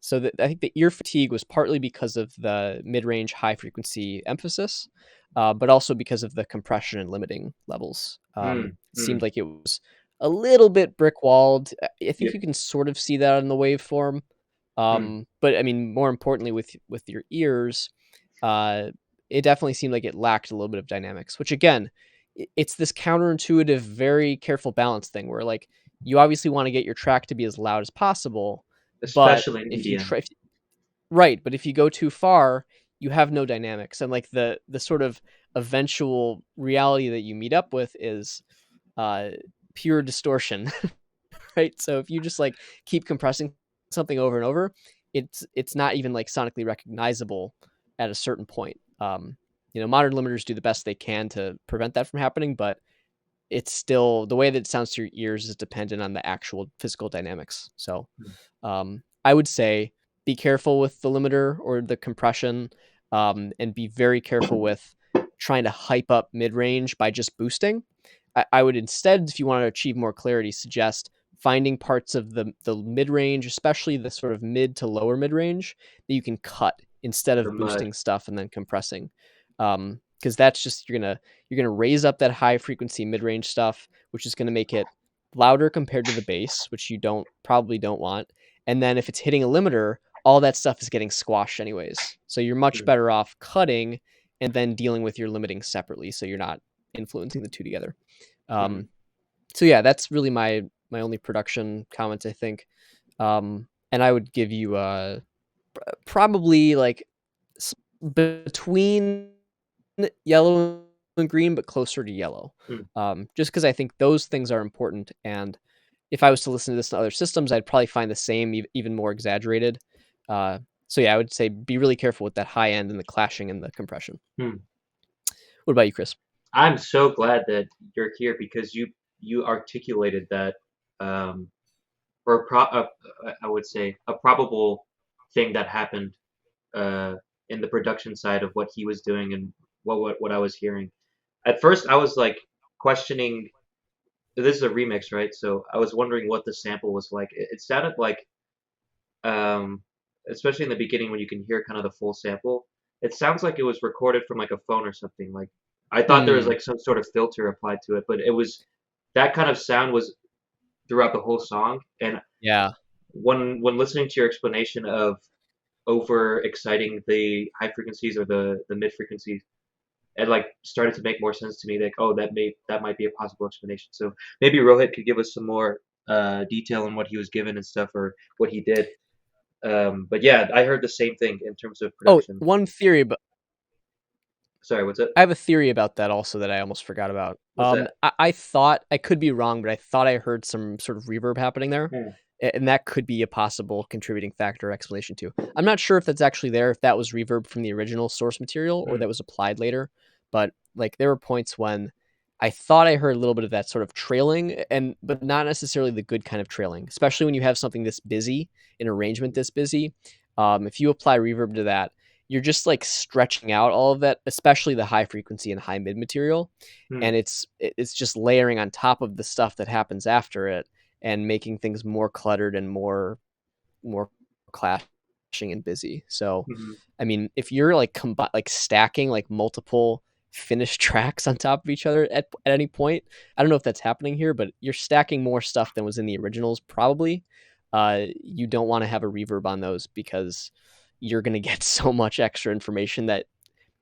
So I think the ear fatigue was partly because of the mid-range high frequency emphasis, but also because of the compression and limiting levels. Mm, It seemed mm, like it was a little bit brick walled. I yeah, think you can sort of see that in the waveform. mm, But I mean, more importantly, with your ears, uh, it definitely seemed like it lacked a little bit of dynamics. Which again, it's this counterintuitive, very careful balance thing where like you obviously want to get your track to be as loud as possible, but especially in if you EDM. try right, but if you go too far, you have no dynamics, and like the sort of eventual reality that you meet up with is uh pure distortion. Right? So if you just like keep compressing something over and over, it's not even like sonically recognizable at a certain point. Modern limiters do the best they can to prevent that from happening, but it's still the way that it sounds to your ears is dependent on the actual physical dynamics. So Mm, I would say be careful with the limiter or the compression, and be very careful with trying to hype up mid range by just boosting. I would instead, if you want to achieve more clarity, suggest finding parts of the mid range, especially the sort of mid to lower mid range, that you can cut instead the of mud. boosting stuff and then compressing. Because that's just you're gonna raise up that high frequency mid range stuff, which is gonna make it louder compared to the bass, which you probably don't want. And then if it's hitting a limiter, all that stuff is getting squashed anyways. So you're much Mm, better off cutting and then dealing with your limiting separately, so you're not influencing the two together. mm, Um, so yeah, that's really my only production comments, I think. And I would give you probably like between yellow and green, but closer to yellow. mm. Just because I think those things are important, and if I was to listen to this in other systems, I'd probably find the same even more exaggerated. Uh, so yeah, I would say be really careful with that high end and the clashing and the compression. Hmm. What about you, Chris? I'm so glad that you're here because you articulated that, um, or I would say a probable thing that happened uh, in the production side of what he was doing and what I was hearing. At first, I was like questioning. This is a remix, right? So I was wondering what the sample was like. It sounded like, um, especially in the beginning when you can hear kind of the full sample. It sounds like it was recorded from like a phone or something. Like I thought there was Hmm. like some sort of filter applied to it, but it was that kind of sound was throughout the whole song. And Yeah. when listening to your explanation of over exciting the high frequencies or the mid frequencies, it like started to make more sense to me. Like, oh, that might be a possible explanation. So maybe Rohit could give us some more detail on what he was given and stuff or what he did. But yeah, I heard the same thing in terms of Oh, production. one theory, but Sorry, what's it? I have a theory about that also that I almost forgot about. What's that? I thought I could be wrong, but I thought I heard some sort of reverb happening there, Hmm. and that could be a possible contributing factor or explanation too. I'm not sure if that's actually there, if that was reverb from the original source material or Hmm. that was applied later, but like there were points when I thought I heard a little bit of that sort of trailing, and but not necessarily the good kind of trailing, especially when you have something this busy, an arrangement this busy. If you apply reverb to that, you're just like stretching out all of that, especially the high frequency and high mid material, Hmm. and it's just layering on top of the stuff that happens after it and making things more cluttered and more clashing and busy. So, Hmm. I mean, if you're like like stacking like multiple finished tracks on top of each other at any point, I don't know if that's happening here, but you're stacking more stuff than was in the originals probably. You don't want to have a reverb on those because you're going to get so much extra information that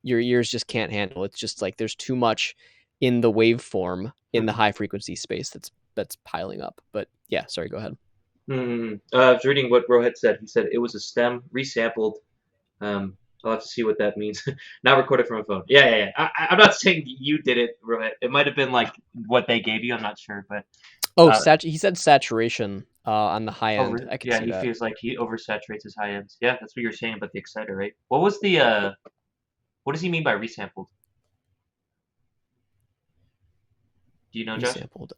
your ears just can't handle. It's just like there's too much in the waveform in the Hmm. high frequency space that's piling up. But yeah, sorry, go ahead. Hmm. I was reading what Rohit said. He said it was a stem resampled. I'll have to see what that means. Not recorded from a phone. Yeah, yeah, yeah. I'm not saying you did it, Rohit. It might have been like what they gave you. I'm not sure, but Oh, uh, he said saturation on the high end. I could yeah, see he that. feels like he oversaturates his high ends. Yeah, that's what you're saying about the exciter, right? What was the what does he mean by resampled? Do you know, Josh? Resampled.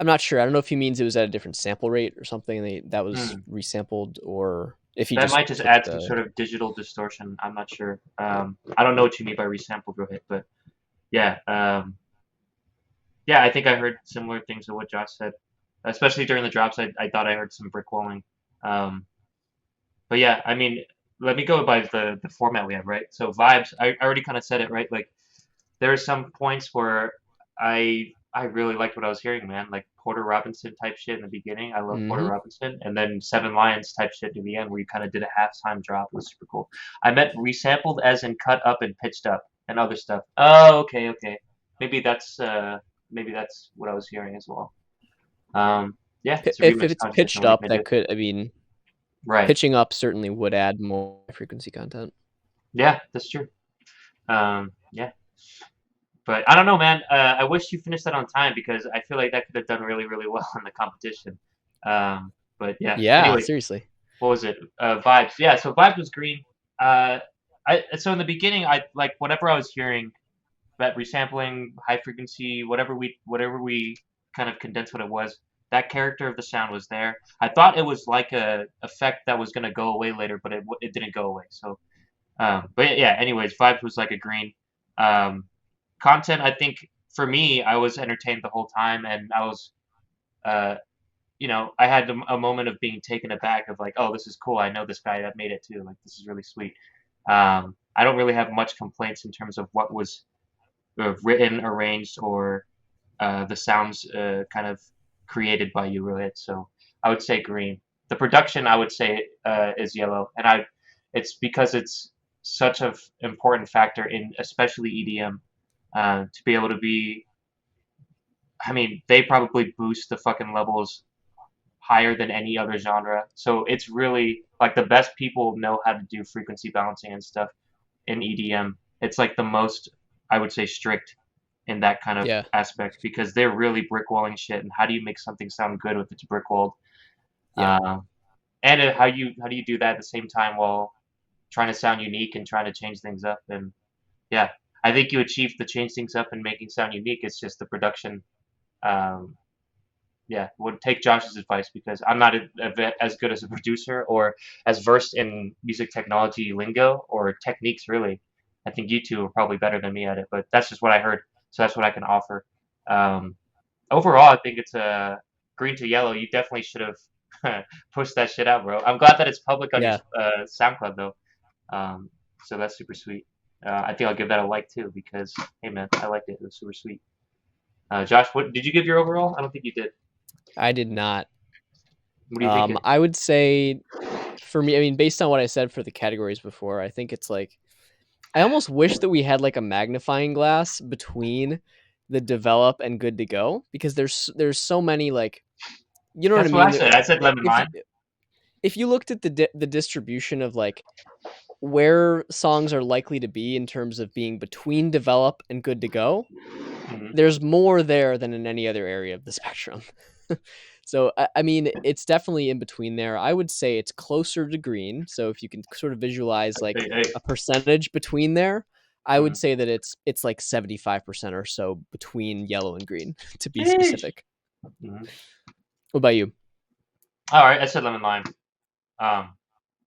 I'm not sure. I don't know if he means it was at a different sample rate or something that was Hmm. resampled, or if he That just might just took add some the. sort of digital distortion. I'm not sure. I don't know what you mean by resampled, Rohit, but yeah, yeah, I think I heard similar things to what Josh said, especially during the drops. I thought I heard some brick walling. Um, but yeah, I mean, let me go by the format we have, right? So vibes, I already kind of said it, right? Like there are some points where I really liked what I was hearing, man. Like Porter Robinson type shit in the beginning. I love Porter Mm-hmm. Robinson, and then Seven Lions type shit in the end, where you kind of did a halftime drop. It was super cool. I meant resampled as in cut up and pitched up and other stuff. Oh, okay, okay. Maybe that's maybe that's what I was hearing as well. Yeah, it's a If remix it's contest, pitched and we up, made that it. could, I mean, Right. pitching up certainly would add more frequency content. Yeah, that's true. Yeah. But I don't know, man. I wish you finished that on time because I feel like that could have done really, really well in the competition. But yeah. Yeah, Anyway, seriously. what was it? Vibes. Yeah. So vibes was green. Uh, so in the beginning, I like whatever I was hearing, that resampling, high frequency, whatever we kind of condensed what it was. That character of the sound was there. I thought it was like a effect that was gonna go away later, but it didn't go away. So but yeah, anyways, vibes was like a green. Um, content, I think for me, I was entertained the whole time, and I was, uh, I had a moment of being taken aback of like, oh, this is cool. I know this guy that made it too. Like, this is really sweet. I don't really have much complaints in terms of what was written, arranged, or the sounds kind of created by you, Rohit. So I would say green. The production, I would say, is yellow, and it's because it's such an important factor in especially EDM to be able to be. I mean, they probably boost the fucking levels higher than any other genre. So it's really like the best people know how to do frequency balancing and stuff in EDM. It's like the most, I would say, strict in that kind of Yeah, aspect because they're really brickwalling shit. And how do you make something sound good if it's brickwalled? yeah, Uh, and how do you do that at the same time while trying to sound unique and trying to change things up? And yeah, I think you achieve the change things up and making sound unique. It's just the production. Um, yeah, would take Josh's advice because I'm not as good as a producer or as versed in music technology lingo or techniques really. I think you two are probably better than me at it, but that's just what I heard, so that's what I can offer. Um, overall, I think it's a green to yellow. You definitely should have pushed that shit out, bro. I'm glad that it's public on your yeah. SoundCloud though, um, so that's super sweet. I think I'll give that a like too because hey man, I liked it. It was super sweet. Josh, what did you give your overall? I don't think you did. I did not. What are you thinking? I would say for me, I mean, based on what I said for the categories before, I think it's like I almost wish that we had like a magnifying glass between the develop and good to go because there's so many like you know what I That's what I mean. said. I said lemon If lime. if you looked at the distribution of like where songs are likely to be in terms of being between develop and good to go, Hmm. there's more there than in any other area of the spectrum. So I mean, it's definitely in between there. I would say it's closer to green. So if you can sort of visualize like Hey, hey. a percentage between there, I would Hmm. say that it's like 75% or so between yellow and green to be Sheesh. specific. Hmm. What about you? All right, I said lemon lime. Um,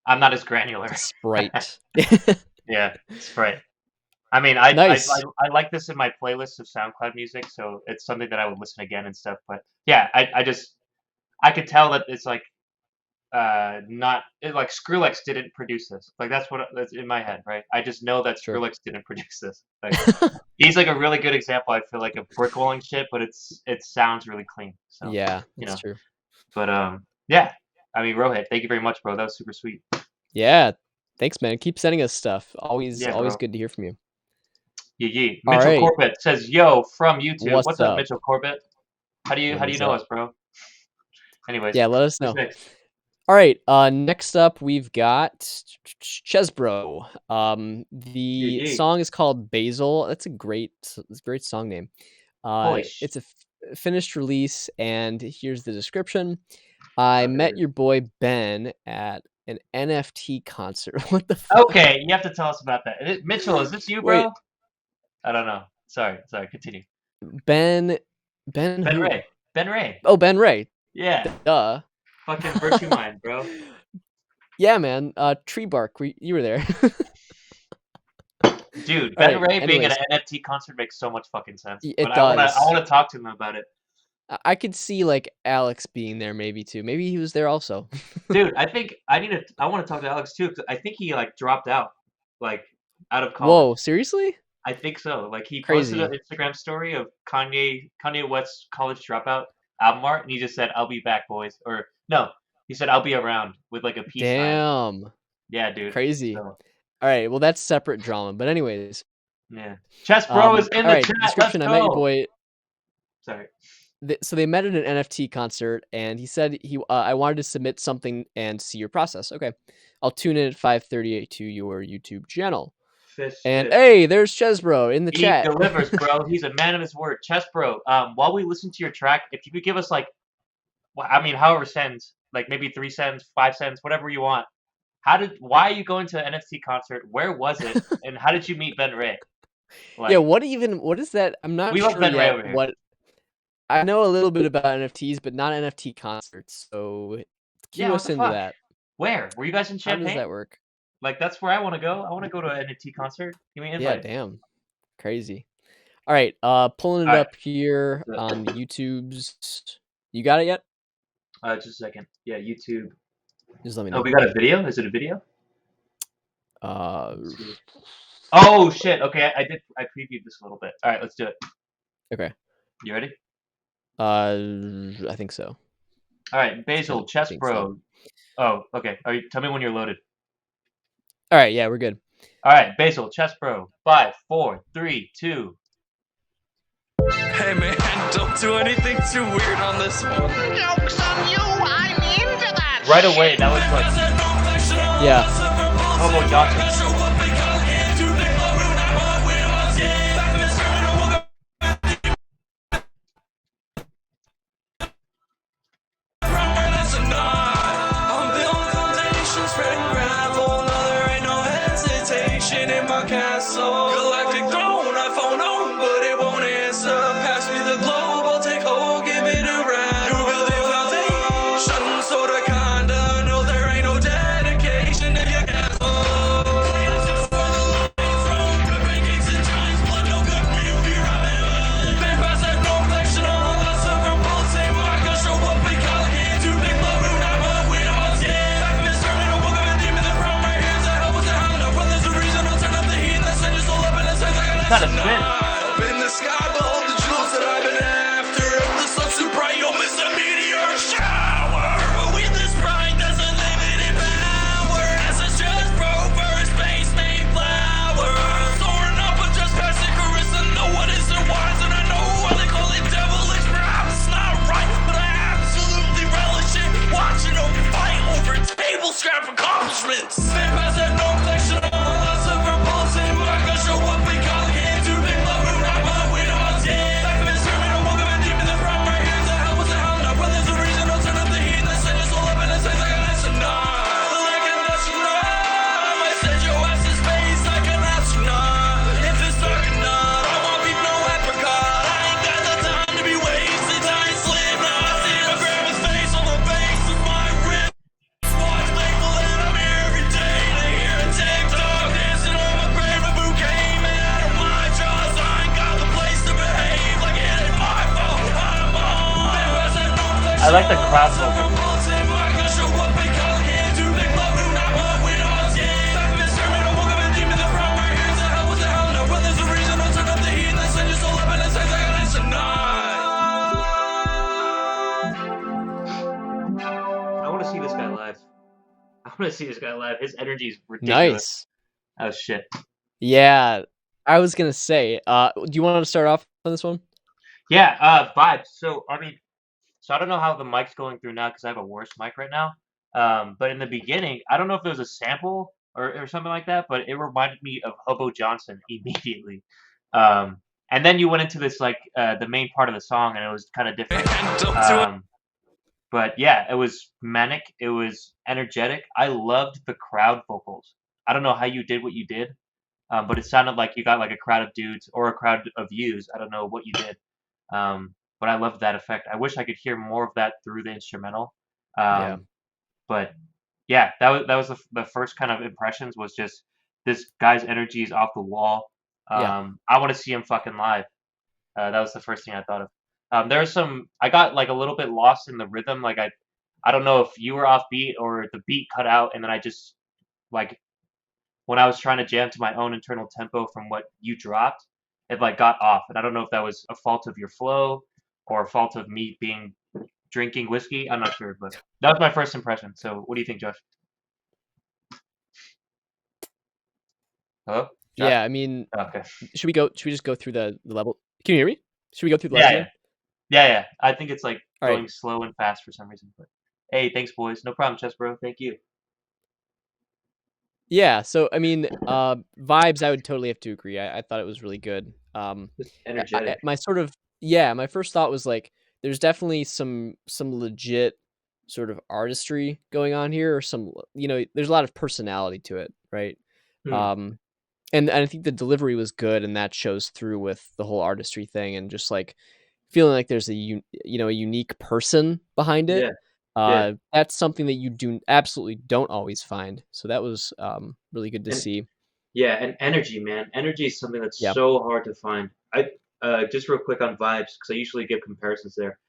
I'm not as granular. Sprite. Yeah, Sprite. I mean, I Nice. I like this in my playlist of SoundCloud music, so it's something that I would listen again and stuff. But yeah, I just I could tell that it's like not like Skrillex didn't produce this. Like that's in my head, right? I just know that Sure. Skrillex didn't produce this. Like he's like a really good example. I feel like of brick walling shit, but it sounds really clean. So Yeah, you that's know, true. but yeah. I mean, Rohit, thank you very much, bro. That was super sweet. Yeah. Thanks, man. Keep sending us stuff. Yeah, Always bro. good to hear from you. Yeah, yeah. All Mitchell right. Corbett says, "Yo, from YouTube. What's What's up, up? Mitchell Corbett? What How do you is know up? us, bro? Anyways, Yeah, let us who's know. next? All right. Next up, we've got Chesbro. Yeah, The yeah. song is called Basil. It's a great song name. Holy sh! It's a finished release, and here's the description. I met Okay. your boy Ben at an NFT concert. What the fuck? Okay, you have to tell us about that. Mitchell, is this you, Wait, bro? I don't know. Sorry. Continue. Ben, Ben Ben who? Ray. Ben Ray. Oh, Ben Ray. Yeah. Duh. Fucking Virtue Mind, bro. Yeah, man. Tree Bark. You were there. Dude, All Ben right. Ray being at an Anyways, NFT concert makes so much fucking sense. But it I does. wanna talk to him about it. I could see like Alex being there maybe too. Maybe he was there also. Dude, I think I want to talk to Alex too, 'cause I think he like dropped out, like out of Whoa, college. seriously? I think so. Like he posted an Crazy. Instagram story of Kanye West's college dropout album art, and he just said, "I'll be back, boys." Or no, he said, "I'll be around" with like a peace sign. Damn. Yeah, dude. Crazy. So All right, well that's separate drama. But anyways, yeah, Chess Bro is in all the right, chat. Let's description. I met your go. boy. Sorry. So they met at an NFT concert, and he said I wanted to submit something and see your process. Okay, I'll tune in at 5:38 to your YouTube channel. And Fist. hey, there's Chesbro in the He chat. delivers, bro. He's a man of his word. Chess Bro. While we listen to your track, if you could give us like, I mean, however cents, like maybe 3 cents, 5 cents, whatever you want. Why are you going to an NFT concert? Where was it? And how did you meet Ben Ray? Yeah, Like, what is that? I'm not we love sure Ben Ray yet. over here. What I know a little bit about NFTs, but not NFT concerts. So Yeah, cue what us the into fuck? that. Where? Were you guys in How does Champagne? that work? Like, that's where I want to go. I want to go to an NFT concert. Give me an Yeah, invite. damn. Crazy. All right, pulling it All right. up here on YouTube's. You got it yet? Just a second. Yeah, YouTube. Just let me Oh, know. we got a video? Is it a video? Uh, Let's see. Oh, shit. Okay, I previewed this a little bit. All right, let's do it. okay. You ready? I think so. All right, Basil, Still Chess think so. Bro. Oh, okay. Tell me when you're loaded. All right, yeah, we're good. All right, Basil, Chess Bro. 5, 4, 3, 2. Hey man, don't do anything too weird on this one. Joke's on you, I'm into that. Right away, that was like Yeah. Hobo Johnson. Galactic throne, I phone home, but it won't answer. Pass me the globe, I'll take hold, give it a rap. You build a foundation, sorta kinda. No, there ain't no dedication if you can't. Kind of spin. Up in the sky, behold the jewels that I've been after. If the sun's too bright, you'll miss a meteor shower. But with this bright, there's unlimited power. As a just broke for a space made flower. Soaring up with just past Icarus, and no one isn't wise. And I know why they call it devilish. Perhaps it's not right, but I absolutely relish it. Watching them fight over table scrap accomplishments. Vampires have no collection of lots of repulsive. I can show what we got. I like the crowd vocals. I want to see this guy live. I want to see this guy live. His energy is ridiculous. Nice. Oh shit. Yeah, I was gonna say. Do you want to start off on this one? Yeah. Vibes. So I mean, so I don't know how the mic's going through now because I have a worse mic right now. But in the beginning, I don't know if there was a sample or something like that, but it reminded me of Hobo Johnson immediately. And then you went into this like the main part of the song, and it was kind of different. But yeah, it was manic. It was energetic. I loved the crowd vocals. I don't know how you did what you did, but it sounded like you got like a crowd of dudes or a crowd of yous. I don't know what you did, but I loved that effect. I wish I could hear more of that through the instrumental. Yeah. But yeah, that was the first kind of impressions was just this guy's energy is off the wall. Yeah. I want to see him fucking live. That was the first thing I thought of. There's some. I got like a little bit lost in the rhythm. Like I don't know if you were off beat or the beat cut out, and then I just like when I was trying to jam to my own internal tempo from what you dropped, it like got off, and I don't know if that was a fault of your flow or a fault of me being drinking whiskey. I'm not sure, but that was my first impression. So what do you think, Josh? Hello, Josh? Yeah, I mean, Okay. should we just go through the level? Can you hear me? Should we go through the Yeah, levels yeah, again? yeah. I think it's like All right. going slow and fast for some reason. But hey, thanks, boys. No problem, chess bro. Thank you. Yeah, so I mean, vibes, I would totally have to agree. I thought it was really good. Just energetic. My sort of yeah, my first thought was like, there's definitely some legit sort of artistry going on here, or there's a lot of personality to it, right? Hmm. Um, and I think the delivery was good, and that shows through with the whole artistry thing, and just like feeling like there's a unique person behind it. Yeah, yeah. That's something that you absolutely don't always find. So that was really good to And see. yeah, and energy, man. Energy is something that's Yeah, so hard to find. I just real quick on vibes because I usually give comparisons there.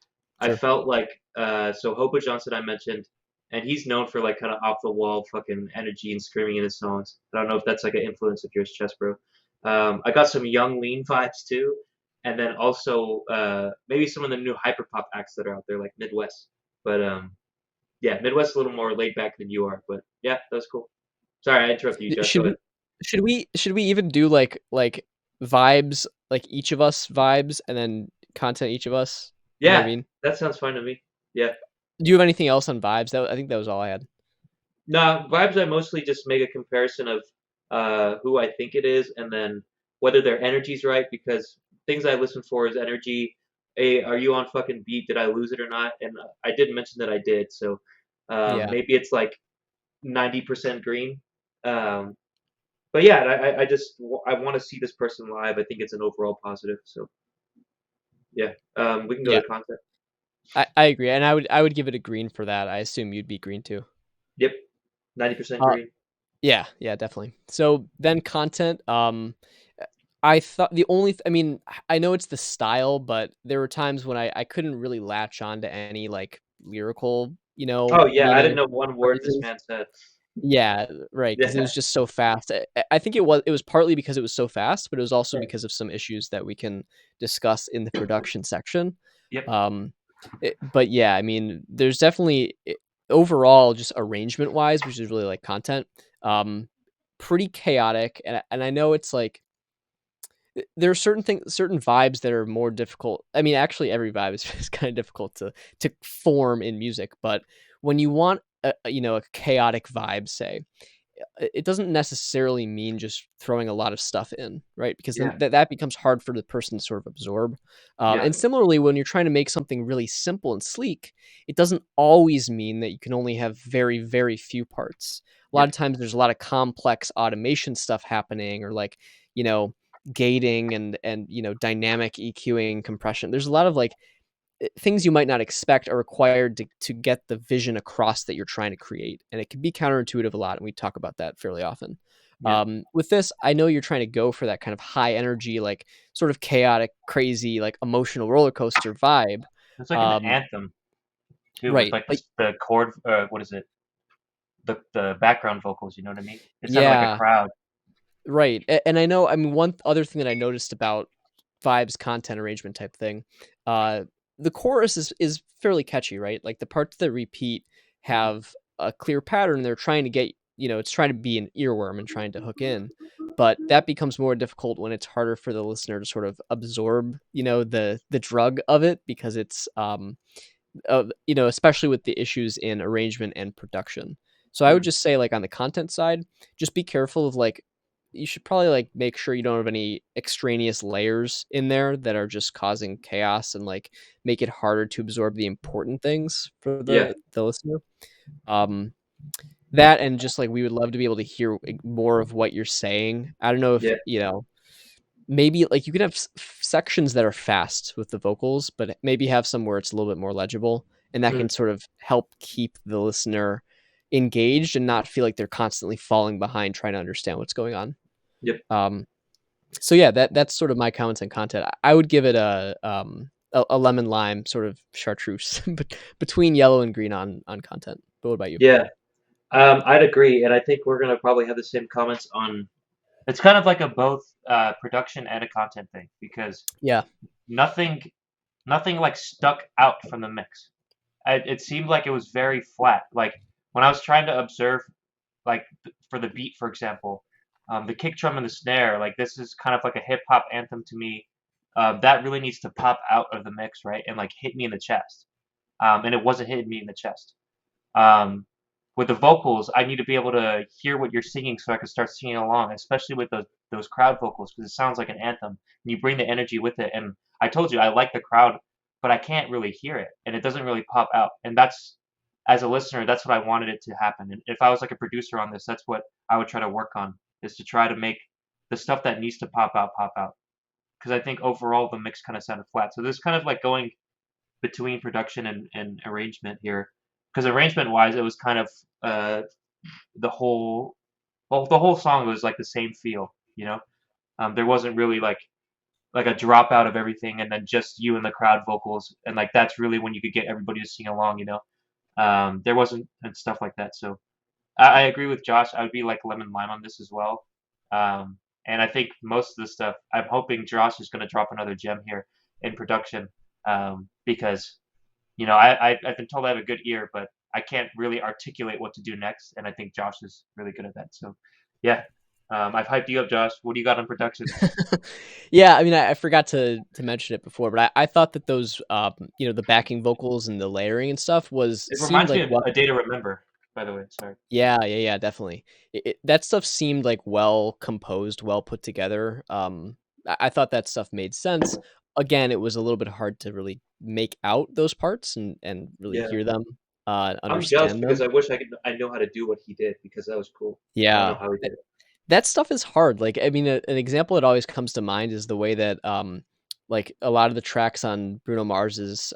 I sure. felt like so Hopo Johnson I mentioned, and he's known for like kind of off the wall fucking energy and screaming in his songs. I don't know if that's like an influence of yours, Chess Bro. I got some young lean vibes too, and then also maybe some of the new hyperpop acts that are out there like Midwest. But yeah, Midwest is a little more laid back than you are. But yeah, that was cool. Sorry, I interrupted you, Josh. Go Should ahead. we should we even do like vibes, like each of us vibes, and then content each of us? You know what I Yeah, mean? that sounds fine to me. Yeah. Do you have anything else on vibes? I think that was all I had. Nah, vibes I mostly just make a comparison of who I think it is and then whether their energy's right because things I listen for is energy. Hey, are you on fucking beat? Did I lose it or not? And I did mention that I did, so Yeah, maybe it's like 90% green. Um, but yeah, I just I want to see this person live. I think it's an overall positive. So yeah, we can go yeah, to content. I agree, and I would give it a green for that. I assume you'd be green too. Yep, 90% Uh, green. yeah, yeah, definitely. So then content. I thought the only I mean, I know it's the style, but there were times when I couldn't really latch on to any like lyrical, Oh yeah, I didn't meaning know one word this phrases. man said. Yeah, right, because it Yeah, was just so fast. I think it was partly because it was so fast, but it was also because of some issues that we can discuss in the production section. yep, Um, but yeah, I mean, there's definitely overall just arrangement wise, which is really like content, um, pretty chaotic, and I know it's like there are certain vibes that are more difficult. I mean, actually, every vibe is, is kind of difficult to form in music, but when you want a chaotic vibe, say, it doesn't necessarily mean just throwing a lot of stuff in, right? Because then yeah, that becomes hard for the person to sort of absorb. yeah, And similarly, when you're trying to make something really simple and sleek, it doesn't always mean that you can only have very, very few parts. A lot yep, of times there's a lot of complex automation stuff happening, or like, you know, gating and dynamic EQing, compression. There's a lot of like things you might not expect are required to get the vision across that you're trying to create, and it can be counterintuitive a lot, and we talk about that fairly often. yep. With this, I know you're trying to go for that kind of high energy, like sort of chaotic, crazy, like emotional roller coaster vibe. It's like an um, anthem too, with right, like like the chord. What is it? The background vocals. You know what I mean? It sounded like a yeah, crowd. right. And I know, I mean, one other thing that I noticed about vibes, content arrangement type thing, uh, the chorus is fairly catchy, right? Like the parts that repeat have a clear pattern. They're trying to get, it's trying to be an earworm and trying to hook in. But that becomes more difficult when it's harder for the listener to sort of absorb, the drug of it, because it's especially with the issues in arrangement and production. So I would Mm, just say, like, on the content side, just be careful of like, you should probably like make sure you don't have any extraneous layers in there that are just causing chaos and like make it harder to absorb the important things for yeah, the listener. Um, that, and just like we would love to be able to hear more of what you're saying. I don't know if yeah, maybe like you could have sections that are fast with the vocals, but maybe have some where it's a little bit more legible, and that mm, can sort of help keep the listener engaged and not feel like they're constantly falling behind trying to understand what's going on. yep. um so yeah, that's sort of my comments on content. I would give it a lemon lime sort of chartreuse between yellow and green on content. But what about you? Yeah, I'd agree, and I think we're gonna probably have the same comments on. It's kind of like a both production and a content thing because Yeah. nothing, nothing like stuck out from the mix. It seemed like it was very flat. Like when I was trying to observe, like for the beat, for example, the kick drum and the snare, like this is kind of like a hip hop anthem to me. That really needs to pop out of the mix, right, and like hit me in the chest. And it wasn't hitting me in the chest. Um, with the vocals, I need to be able to hear what you're singing so I can start singing along, especially with those crowd vocals because it sounds like an anthem. And you bring the energy with it. And I told you I like the crowd, but I can't really hear it, and it doesn't really pop out. And that's as a listener, that's what I wanted it to happen. And if I was like a producer on this, that's what I would try to work on is to try to make the stuff that needs to pop out pop out. Because I think overall the mix kind of sounded flat. So this kind of like going between production and arrangement here. Because arrangement wise, it was kind of uh, the whole the whole song was like the same feel, you know. There wasn't really like a dropout of everything and then just you and the crowd vocals and like that's really when you could get everybody to sing along, you know. There wasn't and stuff like that. So I agree with Josh. I would be like lemon lime on this as well. And I think most of the stuff I'm hoping Josh is going to drop another gem here in production because you know I've been told I have a good ear, but I can't really articulate what to do next, and I think Josh is really good at that. So yeah, I've hyped you up, Josh. What do you got on production? Yeah, I mean, I forgot to mention it before, but I thought that those, the backing vocals and the layering and stuff It seemed reminds me like of well. A Day to Remember, by the way. Sorry. Yeah, definitely. That stuff seemed like well composed, well put together. I thought that stuff made sense. Again, it was a little bit hard to really make out those parts and really Yeah, hear them, I'm jealous understand because them. I wish I know how to do what he did because that was cool. I don't know Yeah. how he did it. That stuff is hard. Like, I mean, an example that always comes to mind is the way that, like a lot of the tracks on Bruno Mars's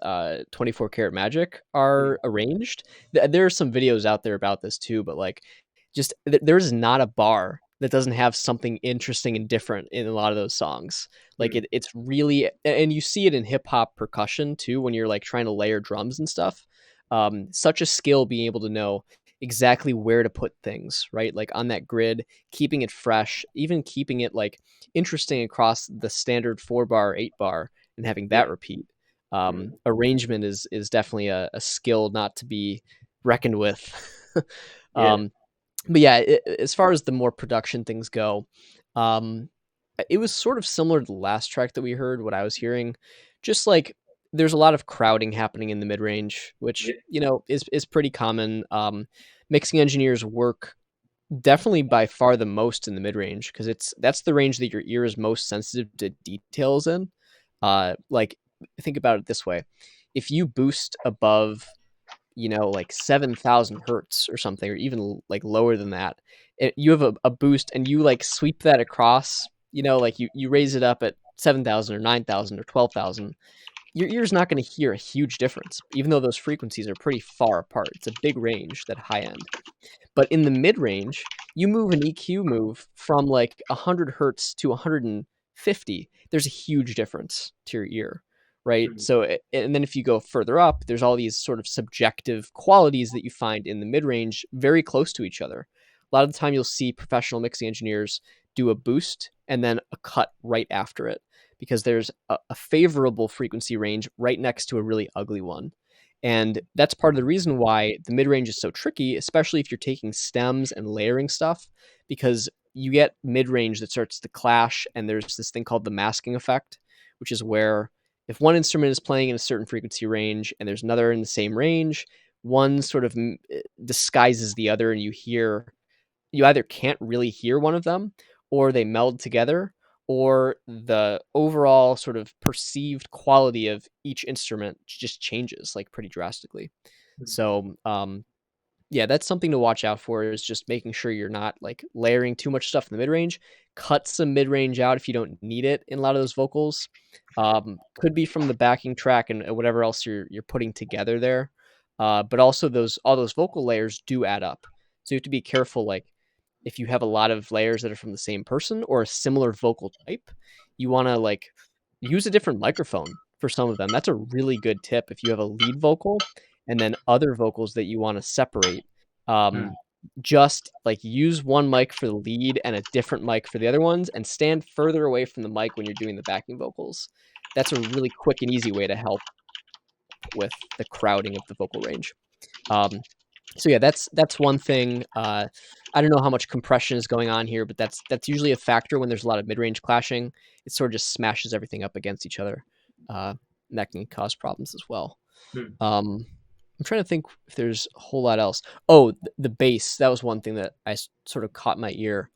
24 Karat Magic Mm, are arranged. There are some videos out there about this too, but like, just there's not a bar that doesn't have something interesting and different in a lot of those songs. Like, mm, it's really, and you see it in hip hop percussion too when you're like trying to layer drums and stuff. Such a skill being able to know exactly where to put things, right? Like on that grid, keeping it fresh, even keeping it like interesting across the standard 4 bar, 8 bar, and having yeah, that repeat. mm, Arrangement is definitely a skill not to be reckoned with. yeah, um, but yeah, as far as the more production things go, um, it was sort of similar to the last track that we heard. What I was hearing, just like there's a lot of crowding happening in the mid range, which yeah, is pretty common. Mixing engineers work definitely by far the most in the mid range because that's the range that your ear is most sensitive to details in. Like think about it this way: if you boost above like 7,000 hertz or something, or even like lower than that, you have a boost and you like sweep that across, like you raise it up at 7,000 or 9,000 or 12,000, your ear's not going to hear a huge difference, even though those frequencies are pretty far apart. It's a big range, that high end. But in the mid range, you move an EQ move from like 100 hertz to 150. There's a huge difference to your ear, right? mm, So, and then if you go further up, there's all these sort of subjective qualities that you find in the mid range very close to each other. A lot of the time, you'll see professional mixing engineers do a boost and then a cut right after it because there's a favorable frequency range right next to a really ugly one. And that's part of the reason why the mid range is so tricky, especially if you're taking stems and layering stuff, because you get mid range that starts to clash. And there's this thing called the masking effect, which is where if one instrument is playing in a certain frequency range and there's another in the same range, one sort of disguises the other, and you either can't really hear one of them or they meld together, or the overall sort of perceived quality of each instrument just changes like pretty drastically. mm, So yeah, that's something to watch out for, is just making sure you're not like layering too much stuff in the mid range. Cut some mid range out if you don't need it in a lot of those vocals. Could be from the backing track and whatever else you're putting together there. But also all those vocal layers do add up. So you have to be careful, like if you have a lot of layers that are from the same person or a similar vocal type, you want to like use a different microphone for some of them. That's a really good tip if you have a lead vocal and then other vocals that you want to separate. Just like use one mic for the lead and a different mic for the other ones, and stand further away from the mic when you're doing the backing vocals. That's a really quick and easy way to help with the crowding of the vocal range. So yeah, that's one thing. I don't know how much compression is going on here, but that's usually a factor when there's a lot of mid-range clashing. It sort of just smashes everything up against each other. And that can cause problems as well. I'm trying to think if there's a whole lot else. Oh, the bass. That was one thing that sort of caught my ear.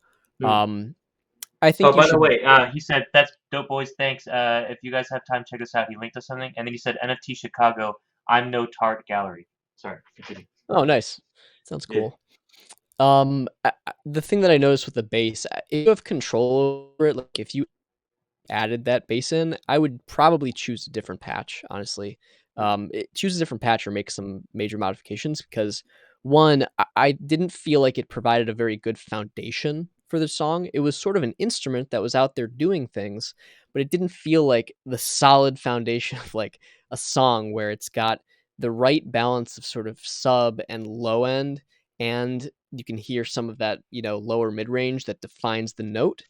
I think Oh, you by the should. way, he said, "That's dope, boys. Thanks. If you guys have time, check this out." He linked us something, and then he said, "NFT Chicago. I'm no tart gallery." Sorry, continue. Oh, nice. Sounds Yeah. cool. The thing that I noticed with the bass, if you have control over it, like if you added that bass in, I would probably choose a different patch, honestly. Choose a different patch or make some major modifications, because one, I didn't feel like it provided a very good foundation for the song. It was sort of an instrument that was out there doing things, but it didn't feel like the solid foundation of like a song where it's got the right balance of sort of sub and low end, and you can hear some of that, lower mid range that defines the note.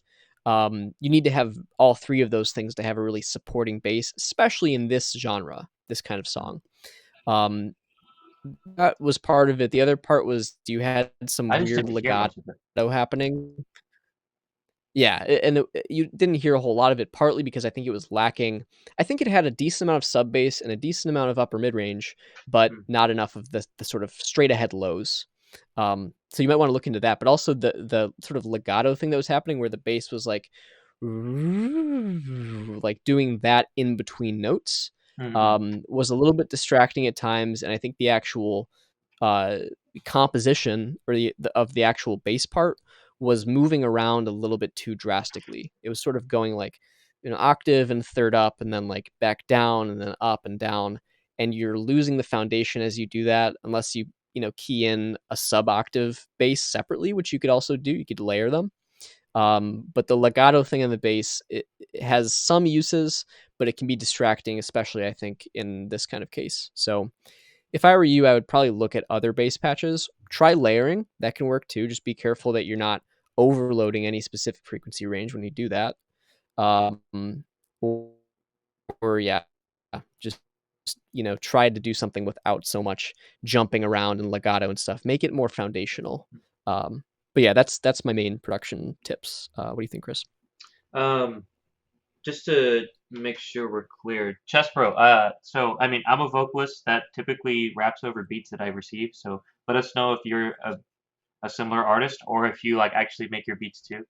You need to have all three of those things to have a really supporting bass, especially in this genre, this kind of song. That was part of it. The other part was you had some I just weird didn't hear much of it. legato happening. Yeah, and you didn't hear a whole lot of it, partly because I think it was lacking. I think it had a decent amount of sub bass and a decent amount of upper mid range, but not enough of the sort of straight ahead lows. So you might want to look into that, but also the sort of legato thing that was happening, where the bass was like doing that in between notes, was a little bit distracting at times, and I think the actual composition or of the actual bass part was moving around a little bit too drastically. It was sort of going like octave and third up, and then like back down, and then up and down, and you're losing the foundation as you do that, unless you key in a sub octave bass separately, which you could also do. You could layer them. But the legato thing on the bass, it has some uses, but it can be distracting, especially I think in this kind of case. So if I were you, I would probably look at other bass patches. Try layering. That can work too. Just be careful that you're not overloading any specific frequency range when you do that. Or yeah, just try to do something without so much jumping around and legato and stuff. Make it more foundational. But yeah, that's my main production tips. What do you think, Chris? Just to make sure we're clear, Chess Pro. So I mean, I'm a vocalist that typically raps over beats that I receive. So let us know if you're a similar artist, or if you like actually make your beats too.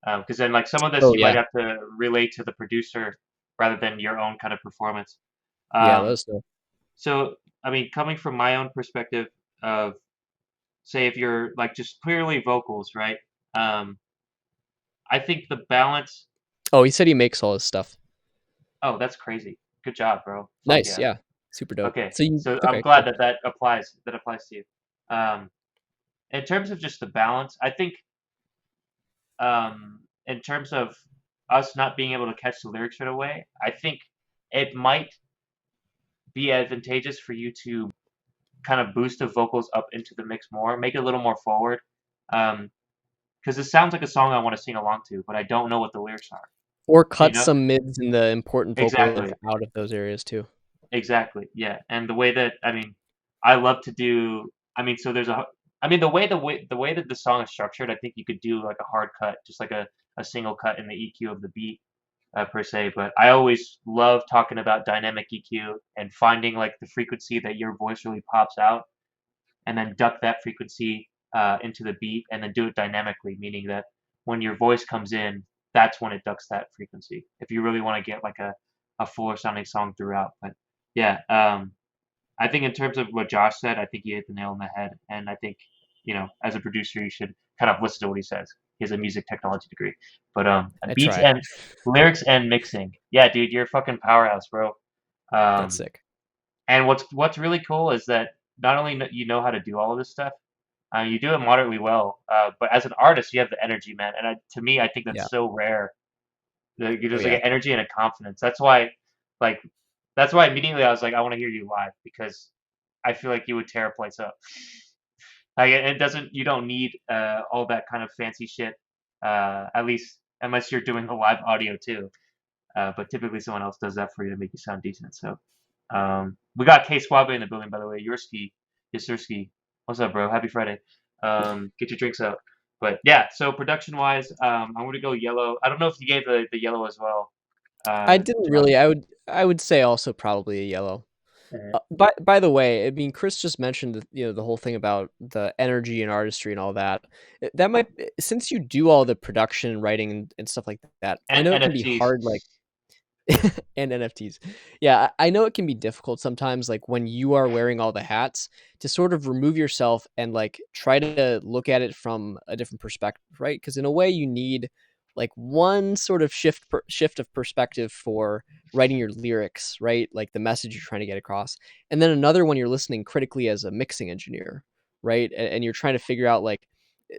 Because then like some of this you might have to relate to the producer rather than your own kind of performance. Yeah, let us know. So I mean, coming from my own perspective of, say, if you're like just purely vocals, right? I think the balance. Oh, he said he makes all his stuff. Oh, that's crazy. Good job, bro. Nice, yeah. Super dope. Okay, So I'm glad that applies to you. In terms of just the balance, I think in terms of us not being able to catch the lyrics right away, I think it might be advantageous for you to kind of boost the vocals up into the mix more, make it a little more forward. Because it sounds like a song I want to sing along to, but I don't know what the lyrics are. Or cut some mids in the important vocals Exactly. out of those areas too. Exactly. Yeah, and the way that I love to do. So there's the way that the song is structured, I think you could do like a hard cut, just like a single cut in the EQ of the beat per se. But I always love talking about dynamic EQ and finding like the frequency that your voice really pops out, and then duck that frequency into the beat, and then do it dynamically, meaning that when your voice comes in, that's when it ducks that frequency. If you really want to get like a fuller sounding song throughout. But yeah, I think in terms of what Josh said, I think he hit the nail on the head. And I think, as a producer, you should kind of listen to what he says. He has a music technology degree. But beats and lyrics and mixing. Yeah, dude, you're a fucking powerhouse, bro. That's sick. And what's really cool is that not only you know how to do all of this stuff, you do it moderately well. But as an artist, you have the energy, man. And to me, I think that's so rare. There's like an energy and a confidence. That's why, like, That's why immediately I was like, I want to hear you live because I feel like you would tear a place up. Like it doesn't, you don't need all that kind of fancy shit. At least unless you're doing the live audio too. But typically someone else does that for you to make you sound decent. So we got K Suave in the building, by the way. Yurski. What's up, bro? Happy Friday. Get your drinks out. But yeah, so production wise, I'm gonna go yellow. I don't know if you gave the yellow as well. I didn't Josh. really. I would say also probably a yellow. Mhm. By the way, I mean Chris just mentioned the whole thing about the energy and artistry and all that. That might, since you do all the production and writing and stuff like that. I And know it can be NFTs. hard, like and NFTs. Yeah, I know it can be difficult sometimes, like when you are wearing all the hats, to sort of remove yourself and like try to look at it from a different perspective, right? Because in a way, you need like one sort of shift of perspective for writing your lyrics, right? Like the message you're trying to get across, and then another when you're listening critically as a mixing engineer, right? And you're trying to figure out like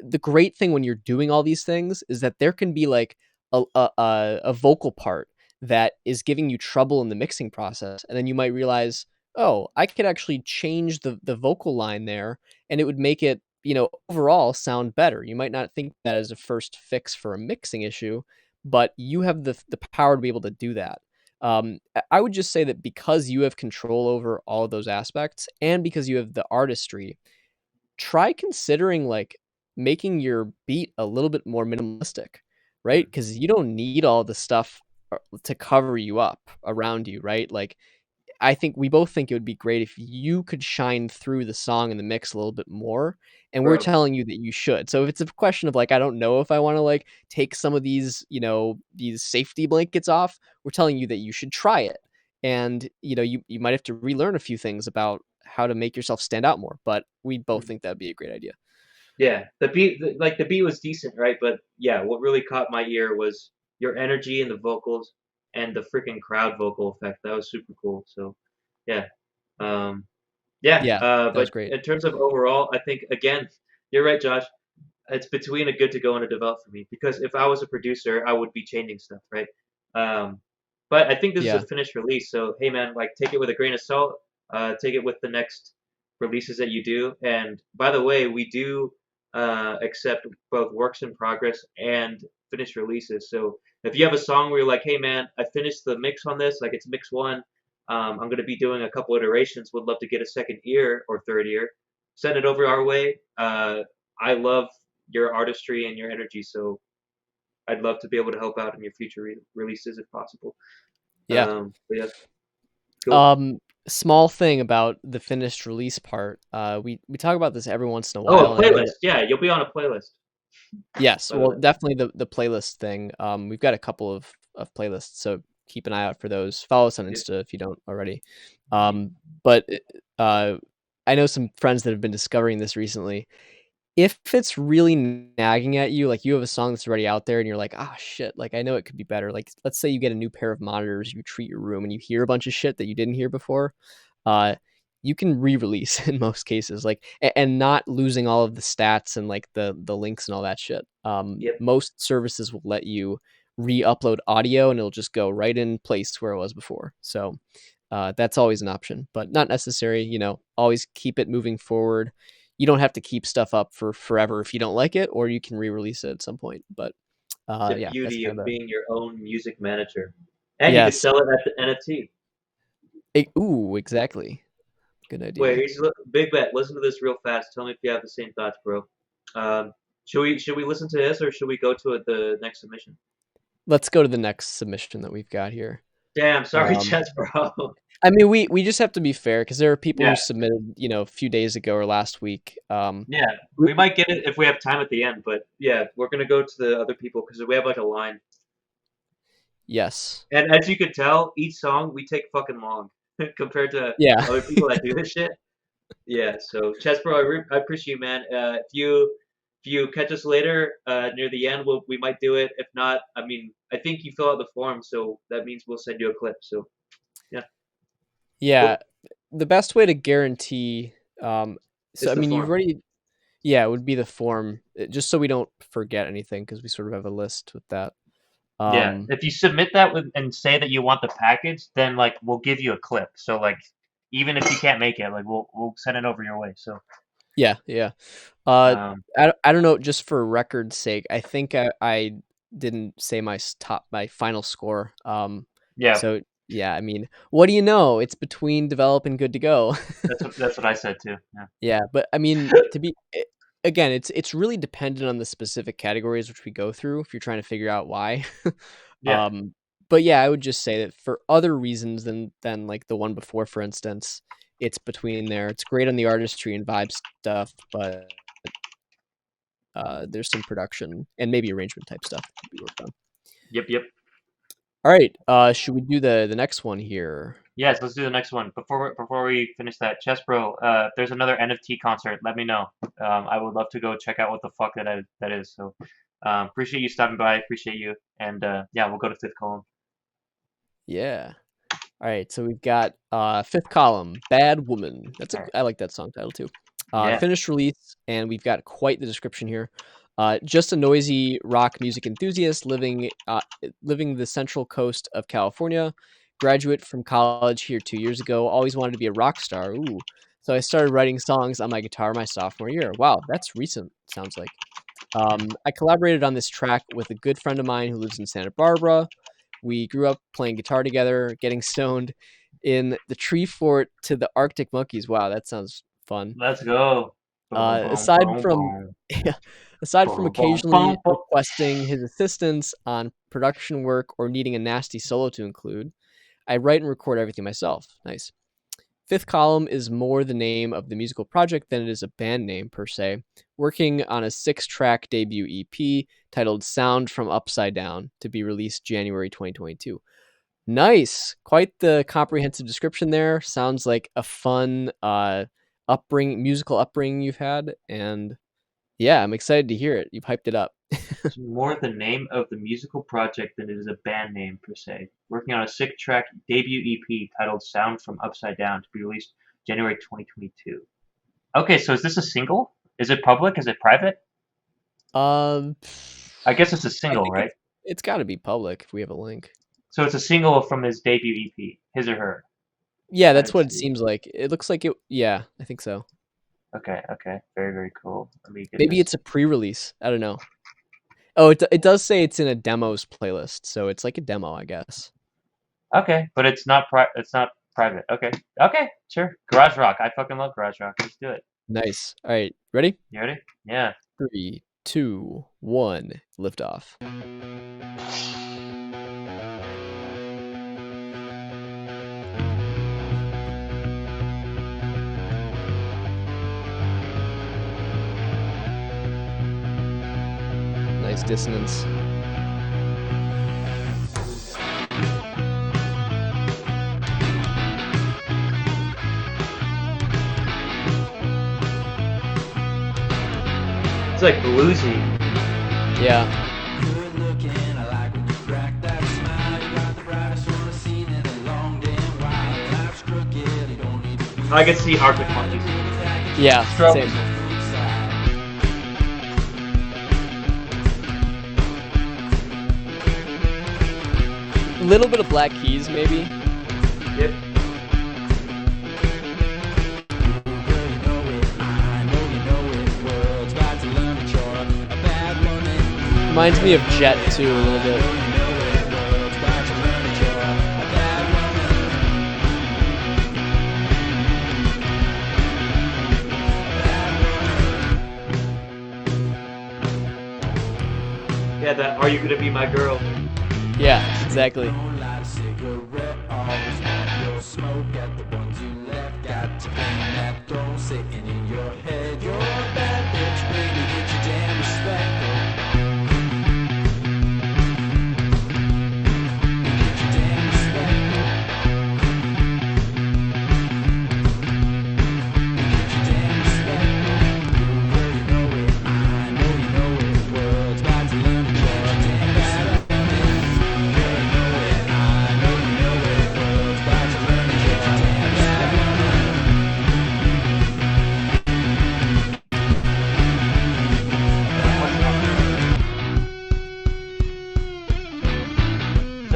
the great thing when you're doing all these things is that there can be like a vocal part that is giving you trouble in the mixing process, and then you might realize, oh, I could actually change the vocal line there, and it would make it, overall sound better. You might not think that as a first fix for a mixing issue, but you have the power to be able to do that. I would just say that because you have control over all of those aspects, and because you have the artistry, try considering like making your beat a little bit more minimalistic, right? Because you don't need all the stuff to cover you up around you, right? Like, I think we both think it would be great if you could shine through the song and the mix a little bit more. And we're Bro. telling you that you should. So if it's a question of like, I don't know if I want to like take some of these, these safety blankets off, we're telling you that you should try it. And, you might have to relearn a few things about how to make yourself stand out more. But we both think that'd be a great idea. Yeah, the beat was decent, right? But yeah, what really caught my ear was your energy and the vocals and the freaking crowd vocal effect. That was super cool. So, yeah, um, yeah. Yeah, that was But great. in terms of overall, I think again, you're right, Josh. It's between a good to go and a develop for me because if I was a producer, I would be changing stuff, right? Um, but I think this is a Yeah. finished release, so hey, man, like take it with a grain of salt. Take it with the next releases that you do. And by the way, we do accept both works in progress and finished releases. So if you have a song where you're like, hey, man, I finished the mix on this, like it's mix one. I'm going to be doing a couple iterations. Would love to get a second ear or third ear. Send it over our way. I love your artistry and your energy. So I'd love to be able to help out in your future releases if possible. Yeah. But yeah, cool. Small thing about the finished release part. We talk about this every once in a Oh, while, a and I know. playlist. Yeah, you'll be on a playlist. Yes, By the well, way. definitely the playlist thing. We've got a couple of playlists, so keep an eye out for those. Follow us on Yeah. Insta if you don't already. Mhm. But uh, I know some friends that have been discovering this recently. If it's really nagging at you, like you have a song that's already out there and you're like, "Ah, shit, like I know it could be better." Like let's say you get a new pair of monitors, you treat your room and you hear a bunch of shit that you didn't hear before. Uh you can re-release in most cases, like and not losing all of the stats and like the links and all that shit. Yep. Most services will let you re-upload audio and it'll just go right in place to where it was before. So that's always an option, but not necessary. Always keep it moving forward. You don't have to keep stuff up for forever if you don't like it, or you can re-release it at some point. But The yeah, that's beauty kind of of being your own music manager. And you could yes. sell it at the NFT. Ooh, exactly. Good Wait, idea. Big Bet, listen to this real fast. Tell me if you have the same thoughts, bro. Should we listen to this or should we go to the next submission? Let's go to the next submission that we've got here. Damn, sorry, Um, Chess, bro. I mean, we just have to be fair because there are people Yeah, who submitted, a few days ago or last week. yeah. We might get it if we have time at the end, but yeah, we're gonna go to the other people because we have like a line. Yes. And as you could tell, each song we take fucking long compared to Yeah. other people that do this shit. Yeah, so Chess Bro, I appreciate you, man. If you catch us later near the end, we might do it. If not, I mean, I think you fill out the form, so that means we'll send you a clip. So yeah, Yeah. cool. The best way to guarantee, so It's I the mean, you've form. already, yeah, it would be the form, just so we don't forget anything because we sort of have a list with that. Yeah, if you submit that and say that you want the package, then like we'll give you a clip. So like even if you can't make it, like we'll send it over your way. So Yeah. Uh, um I don't know. Just for record's sake, I think I didn't say my final score. yeah, So yeah, I mean, what do you know? It's between develop and good to go. that's what I said too. Yeah. Yeah, but I mean, again, it's really dependent on the specific categories which we go through if you're trying to figure out why. Yeah. But yeah, I would just say that for other reasons than like the one before, for instance, it's between there. It's great on the artistry and vibe stuff, but there's some production and maybe arrangement type stuff that could be worked on. Yep. All right, should we do the next one here? Yes, let's do the next one. Before we finish that, Chess Bro, if there's another NFT concert, let me know. I would love to go check out what the fuck that is. So appreciate you stopping by, appreciate you. And yeah, we'll go to fifth column. Yeah. All right, so we've got fifth column, Bad Woman. All right. I like that song title too. Yeah. Finished release, and we've got quite the description here. Just a noisy rock music enthusiast living the central coast of California. Graduate from college here 2 years ago. Always wanted to be a rock star. Ooh. So I started writing songs on my guitar my sophomore year. Wow, that's recent, sounds like. I collaborated on this track with a good friend of mine who lives in Santa Barbara. We grew up playing guitar together, getting stoned in the tree fort to the Arctic Monkeys. Wow, that sounds fun. Let's go. Aside from occasionally requesting his assistance on production work or needing a nasty solo to include, I write and record everything myself. Nice. Fifth column is more the name of the musical project than it is a band name per se. Working on a 6-track debut EP titled Sound from Upside Down to be released January 2022. Nice. Quite the comprehensive description there. Sounds like a fun musical upbringing you've had, and yeah, I'm excited to hear it. You've hyped it up. It's more the name of the musical project than it is a band name per se. Working on a 6-track debut EP titled Sound from Upside Down to be released January 2022. Okay, so is this a single? Is it public? Is it private? I guess it's a single, right? It's got to be public if we have a link. So it's a single from his debut EP, his or her. Yeah, that's what it seems like. It looks like it. Yeah, I think so. Okay. Very, very cool. Maybe it's a pre-release. I don't know. Oh, it does say it's in a demos playlist, so it's like a demo, I guess. Okay, but it's not private. Okay, sure. Garage rock. I fucking love garage rock. Let's do it. Nice. All right, ready? You ready? Yeah. 3, 2, 1, lift off. Nice dissonance. It's like bluesy. Yeah. I can see Arctic Monkeys. Yeah, Stroke. same. A little bit of Black Keys, maybe. Yep. Reminds me of Jet too, a little bit. Yeah, that Are You Gonna Be My Girl? Yeah, exactly.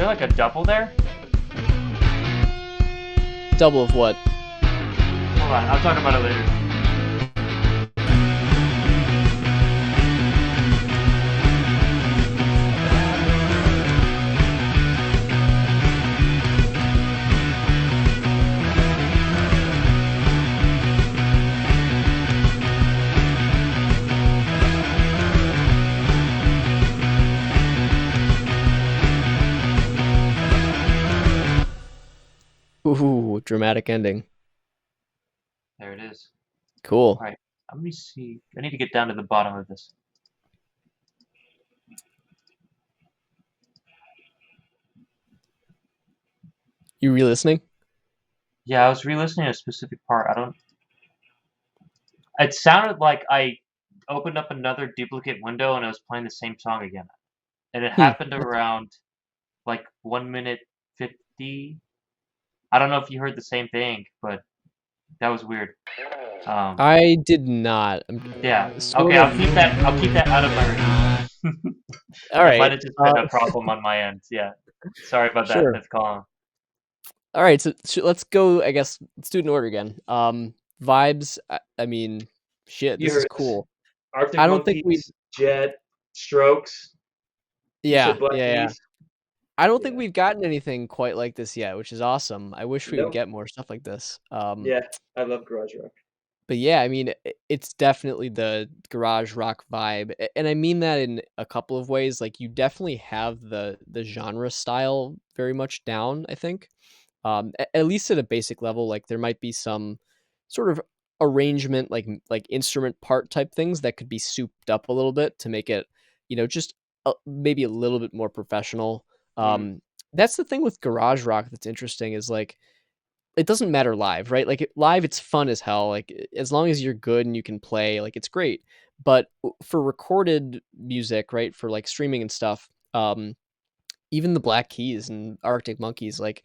there like a double there? Double of what? Hold on, I'll talk about it later. Ooh, dramatic ending. There it is. Cool. All right, let me see. I need to get down to the bottom of this. You re-listening? Yeah, I was re-listening to a specific part. It sounded like I opened up another duplicate window and I was playing the same song again. And it happened around like 1 minute 50. I don't know if you heard the same thing, but that was weird. I did not. Yeah. Sort Okay, of. I'll keep that out of my review. All That might right. have just been a problem on my end. Yeah. Sorry about that, Sure. Fifth Column. All right, so let's go. I guess let's do it in order again. Vibes. I mean, shit. You This is heard cool. Arctic I don't think we. Monkeys, Jet, Strokes. You said Black Yeah. Keys. I don't think Yeah. we've gotten anything quite like this yet, which is awesome. I wish we would Nope. get more stuff like this. Yeah, I love garage rock. But yeah, I mean, it's definitely the garage rock vibe, and I mean that in a couple of ways. Like, you definitely have the genre style very much down, I think. At least at a basic level, like there might be some sort of arrangement, like instrument part type things that could be souped up a little bit to make it, just maybe a little bit more professional. That's the thing with garage rock that's interesting is like it doesn't matter live, right? Like live, it's fun as hell. Like as long as you're good and you can play, like it's great. But for recorded music, right, for like streaming and stuff, even the Black Keys and Arctic Monkeys, like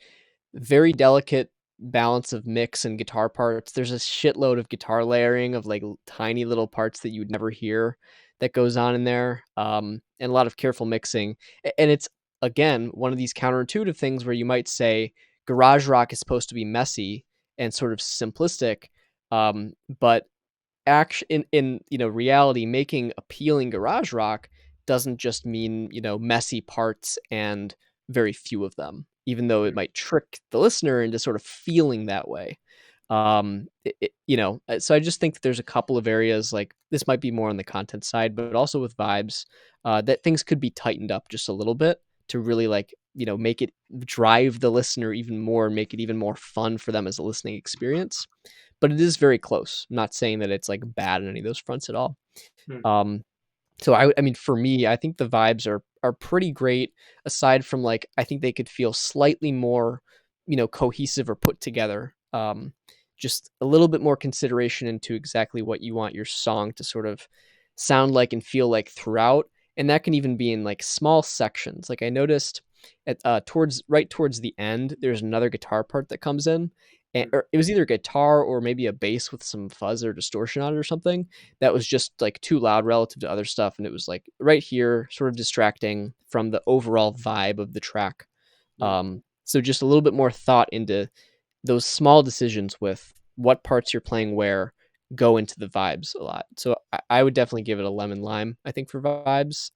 very delicate balance of mix and guitar parts. There's a shitload of guitar layering of like tiny little parts that you would never hear that goes on in there, and a lot of careful mixing. And it's again one of these counterintuitive things where you might say garage rock is supposed to be messy and sort of simplistic, but action in reality, making appealing garage rock doesn't just mean messy parts and very few of them, even though it might trick the listener into sort of feeling that way. So I just think that there's a couple of areas, like this might be more on the content side, but also with vibes, that things could be tightened up just a little bit to really like make it drive the listener even more and make it even more fun for them as a listening experience. But it is very close. I'm not saying that it's like bad on any of those fronts at all. So I mean, for me, I think the vibes are pretty great. Aside from like, I think they could feel slightly more, cohesive or put together. Just a little bit more consideration into exactly what you want your song to sort of sound like and feel like throughout, and that can even be in like small sections. Like I noticed at towards the end, there's another guitar part that comes in, or it was either guitar or maybe a bass with some fuzz or distortion on it or something that was just like too loud relative to other stuff, and it was like right here, sort of distracting from the overall vibe of the track. So just a little bit more thought into those small decisions with what parts you're playing where go into the vibes a lot. So I would definitely give it a lemon lime, I think, for vibes.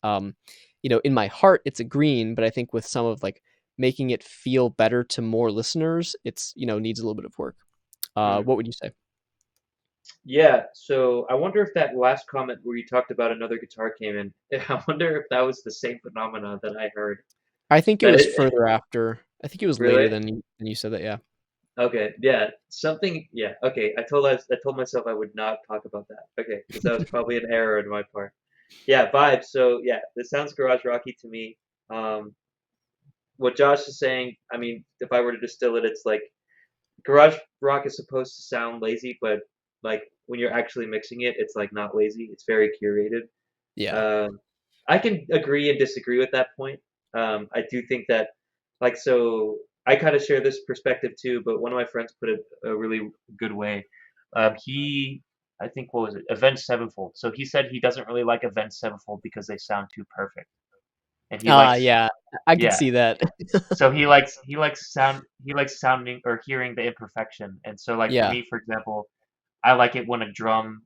In my heart, it's a green, but I think with some of like making it feel better to more listeners, it's, needs a little bit of work. What would you say? Yeah, so I wonder if that last comment where you talked about another guitar came in. I wonder if that was the same phenomena that I heard. I think it That was it further after. I think it was later really? than you said that. Yeah. Okay, yeah, something. Yeah, okay. I told myself I would not talk about that. Okay, because that was probably an error on my part. Yeah, vibes. So yeah, this sounds garage rocky to me. Um, what Josh is saying, I mean, if I were to distill it, it's like garage rock is supposed to sound lazy, but like when you're actually mixing it, it's like not lazy. It's very curated. Yeah. Um, I can agree and disagree with that point. I do think that, like, so I kind of share this perspective too, but one of my friends put it a really good way. I think, what was it? Avenged Sevenfold. So he said he doesn't really like Avenged Sevenfold because they sound too perfect, and he likes Yeah. I could Yeah. see that. So he likes sounding or hearing the imperfection. And so like for Yeah. me, for example, I like it when a drum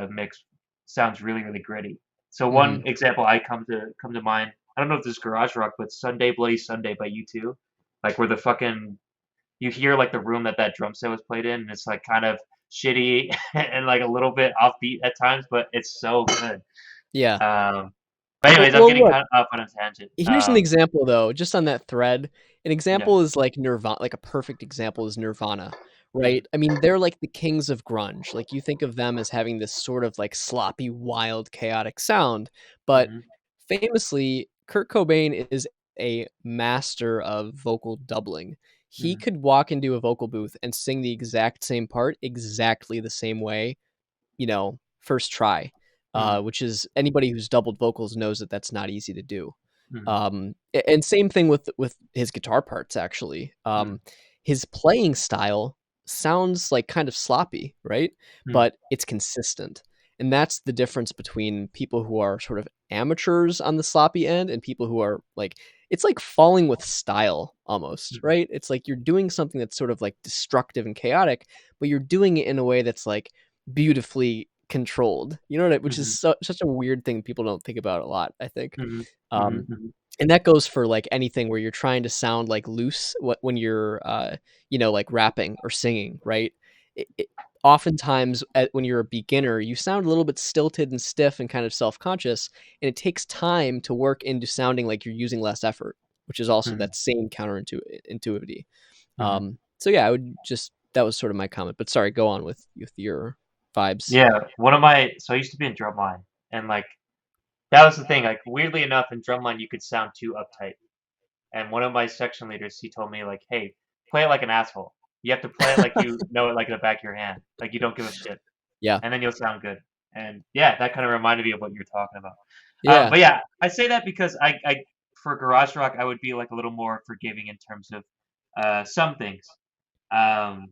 mix sounds really, really gritty. So one Mhm. example I come to mind, I don't know if this is garage rock, but Sunday Bloody Sunday by U2, like where the fucking you hear like the room that that drum set was played in, and it's like kind of shitty and like a little bit offbeat at times, but it's so good. Yeah. Um, but Well, anyways, I'm well, getting look, kind of off on a tangent. here's an example though, just on that thread. An Yeah. example is like Nirvana, like a perfect example is Nirvana, right? I mean, they're like the kings of grunge. Like you think of them as having this sort of like sloppy, wild, chaotic sound, but Mm-hmm. famously, Kurt Cobain is a master of vocal doubling. He Mm-hmm. could walk into a vocal booth and sing the exact same part exactly the same way, first try, Mm-hmm. which is anybody who's doubled vocals knows that that's not easy to do. Mm-hmm. And same thing with his guitar parts, actually. His playing style sounds like kind of sloppy, right? Mm-hmm. But it's consistent. And that's the difference between people who are sort of amateurs on the sloppy end and people who are like, it's like falling with style almost, Mm-hmm. right? It's like you're doing something that's sort of like destructive and chaotic, but you're doing it in a way that's like beautifully controlled. You know what which is Mm-hmm. such a weird thing people don't think about a lot, I think. Mm-hmm. Um, Mm-hmm. and that goes for like anything where you're trying to sound like loose when you're like rapping or singing, right? Oftentimes when you're a beginner, you sound a little bit stilted and stiff and kind of self-conscious, and it takes time to work into sounding like you're using less effort, which is also Mm-hmm. that same counterintuitivity. Mm-hmm. So yeah, I would just that was sort of my comment. But sorry, go on with your vibes. Yeah, I used to be in drumline, and like that was the thing. Like weirdly enough, in drumline you could sound too uptight. And one of my section leaders, he told me like, "Hey, play it like an asshole. You have to play it like you know it like in the back of your hand, like you don't give a shit, Yeah, and then you'll sound good." And yeah, that kind of reminded me of what you're talking about. yeah, But yeah, I say that because I for garage rock I would be like a little more forgiving in terms of some things. Um,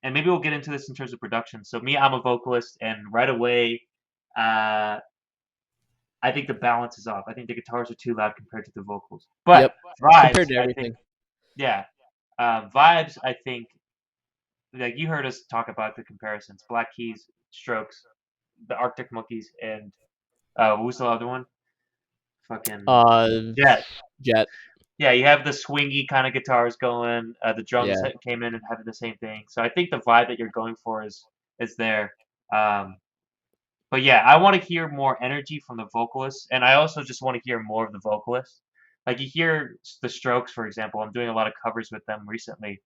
and maybe we'll get into this in terms of production. So me, I'm a vocalist, and right away, uh, I think the balance is off. I think the guitars are too loud compared to the vocals. But yep. Compared vibes, to I think, everything. yeah, vibes. I think like you heard us talk about the comparisons: Black Keys, Strokes, the Arctic Monkeys, and what was the other one? Fucking Uh, Jet. Jet. Yeah, you have the swingy kind of guitars going. The drums Yeah. came in and having the same thing. So I think the vibe that you're going for is there. Um, But yeah, I want to hear more energy from the vocalists, and I also just want to hear more of the vocalists. Like you hear the Strokes, for example. I'm doing a lot of covers with them recently.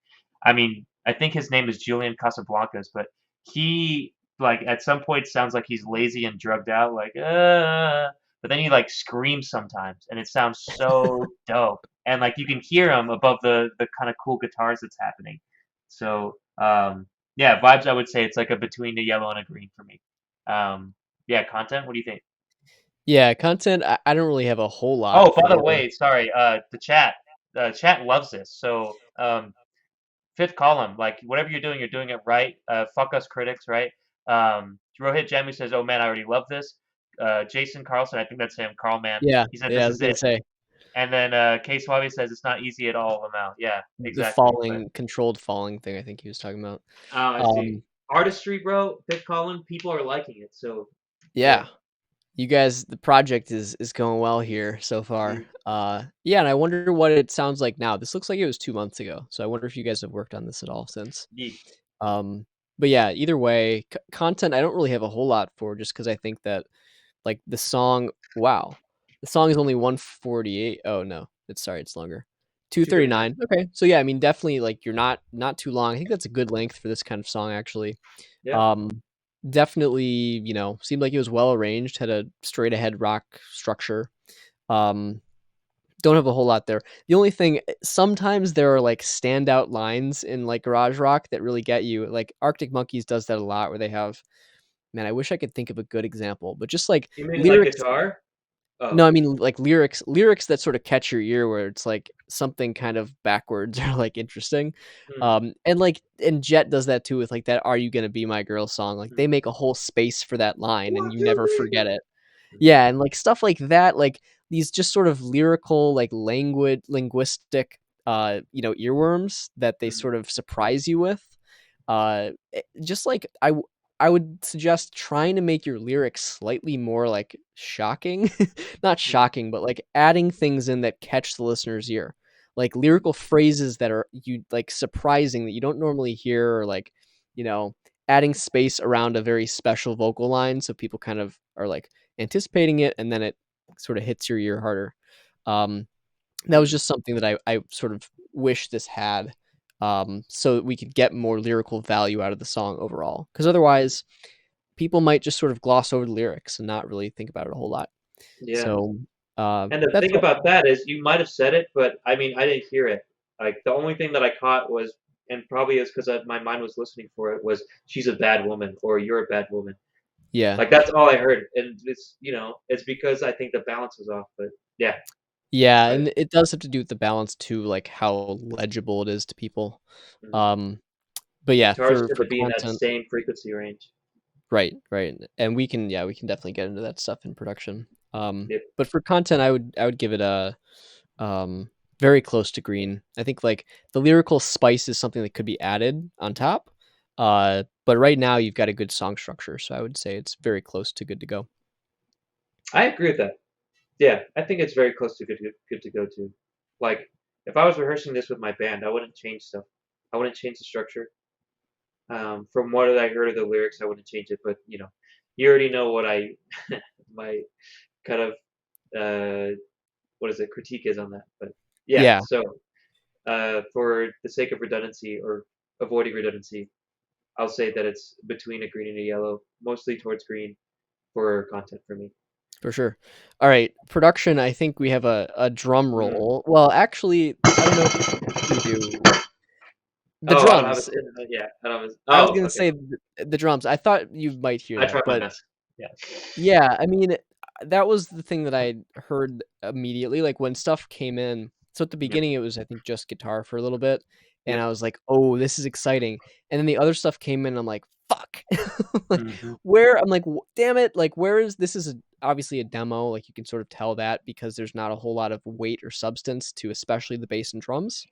I mean, I think his name is Julian Casablancas, but he like at some point sounds like he's lazy and drugged out, like but then he like screams sometimes, and it sounds so dope. And like you can hear him above the kind of cool guitars that's happening. So yeah, vibes. I would say it's like a between a yellow and a green for me. Yeah, content. What do you think? Yeah, content, I don't really have a whole lot Oh, by the for. way, sorry. The chat loves this. So, fifth column, like whatever you're doing it right. Fuck us critics, right? Rohit Jamu says, "Oh man, I already love this." Jason Carlson, I think that's him. Carl man, Yeah, he said, yeah, "This I was is gonna it." say, And then K Suave says, "It's not easy at all." Amount, yeah, the exactly. But falling controlled falling thing I think he was talking about. oh, I see. Um, Artistry, bro. Fifth column, people are liking it. So yeah. yeah. You guys, the project is going well here so far. Mm, Yeah, and I wonder what it sounds like now. This looks like it was 2 months ago, so I wonder if you guys have worked on this at all since. yeah. But yeah, either way, content I don't really have a whole lot for just because I think that like the song, wow, the song is only 148. Oh no, it's longer. 239. 239. Okay, so yeah, I mean definitely like you're not too long. I think that's a good length for this kind of song actually. Yeah. Um, definitely, seemed like it was well arranged, had a straight ahead rock structure. Um, don't have a whole lot there. The only thing, sometimes there are like standout lines in like garage rock that really get you. Like Arctic Monkeys does that a lot, where they have, man, I wish I could think of a good example, but just like You mean like lyrics. guitar? No, Oh. I mean like lyrics that sort of catch your ear, where it's like something kind of backwards or like interesting. Hmm. And Jet does that too with like that "Are You Gonna Be My Girl" song. Like Hmm. they make a whole space for that line, and One, you two, never three, forget four. it. Yeah, and like stuff like that, like these just sort of lyrical, like linguistic, earworms that they Mhm. sort of surprise you with. Just like I would suggest trying to make your lyrics slightly more like shocking, not Mhm. shocking, but like adding things in that catch the listener's ear, like lyrical phrases that are you like surprising that you don't normally hear, or like you know adding space around a very special vocal line so people kind of are like anticipating it, and then it sort of hits your ear harder. Um, that was Mhm. just something that I sort of wish this had, so that we could get more lyrical value out of the song overall. Because otherwise, people might just sort of gloss over the lyrics and not really think about it a whole lot. Yeah. So And the that's thing what, about that is you might have said it, but I mean, I didn't hear it. Like the only thing that I caught was, and probably is because my mind was listening for it, was "she's a bad woman" or "you're a bad woman." yeah. Like that's all I heard, and it's because I think the balance was off. But yeah, Yeah, I, and it does have to do with the balance too, like how legible it is to people. mm. Um, but yeah, Guitars for tend to be in that content. same frequency range. Right, right. And we can definitely get into that stuff in production. Yep. But for content, I would give it a very close to green. I think like the lyrical spice is something that could be added on top. But right now you've got a good song structure, so I would say it's very close to good to go. I agree with that. Yeah, I think it's very close to good to go to. Like, if I was rehearsing this with my band, I wouldn't change stuff. I wouldn't change the structure. From what I heard of the lyrics, I wouldn't change it. But you already know what I my kind of what is it critique is on that. But yeah, Yeah, so for the sake of redundancy or avoiding redundancy, I'll say that it's between a green and a yellow, mostly towards green for content for me. for sure. All right, production. I think we have a drum Mhm. roll. Well, actually, I don't know if we do the Oh, I don't have it drums. sitting. Yeah, I don't. Have it, I was oh, gonna okay. say the drums. I thought you might hear I that, tried my but best. Yeah. yeah, I mean, that was the thing that I heard immediately, like, when stuff came in. So at the Yep. beginning, it was, I think, just guitar for a little bit, and Yep. I was like, "Oh, this is exciting." And then the other stuff came in, I'm like, "Fuck." Like, Mhm. where I'm like, Damn it, like, where is this is obviously a demo, like, you can sort of tell that because there's not a whole lot of weight or substance to especially the bass and drums.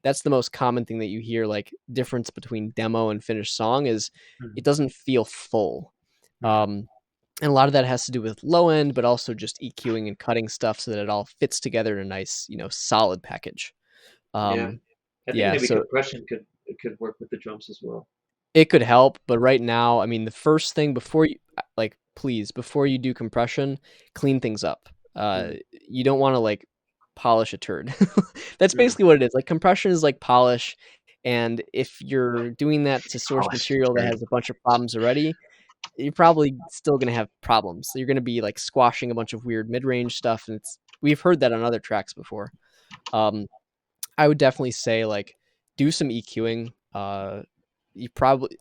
That's the most common thing that you hear, like, difference between demo and finished song is it Mhm. doesn't feel full. Mhm. Um and a lot of that has to do with low end, but also just EQing and cutting stuff so that it all fits together in a nice, solid package. Yeah. Um, I think yeah, maybe so compression could work with the drums as well. it could help, but right now, I mean, the first thing before you like, please, before you do compression, clean things up. Mm. You don't want to like polish a turd. That's Mm. basically what it is. Like compression is like polish, and if you're doing that to source Polished material that turd. has a bunch of problems already, you're probably still gonna have problems. So you're gonna be like squashing a bunch of weird mid-range stuff, and we've heard that on other tracks before. Um, I would definitely say like do some EQing.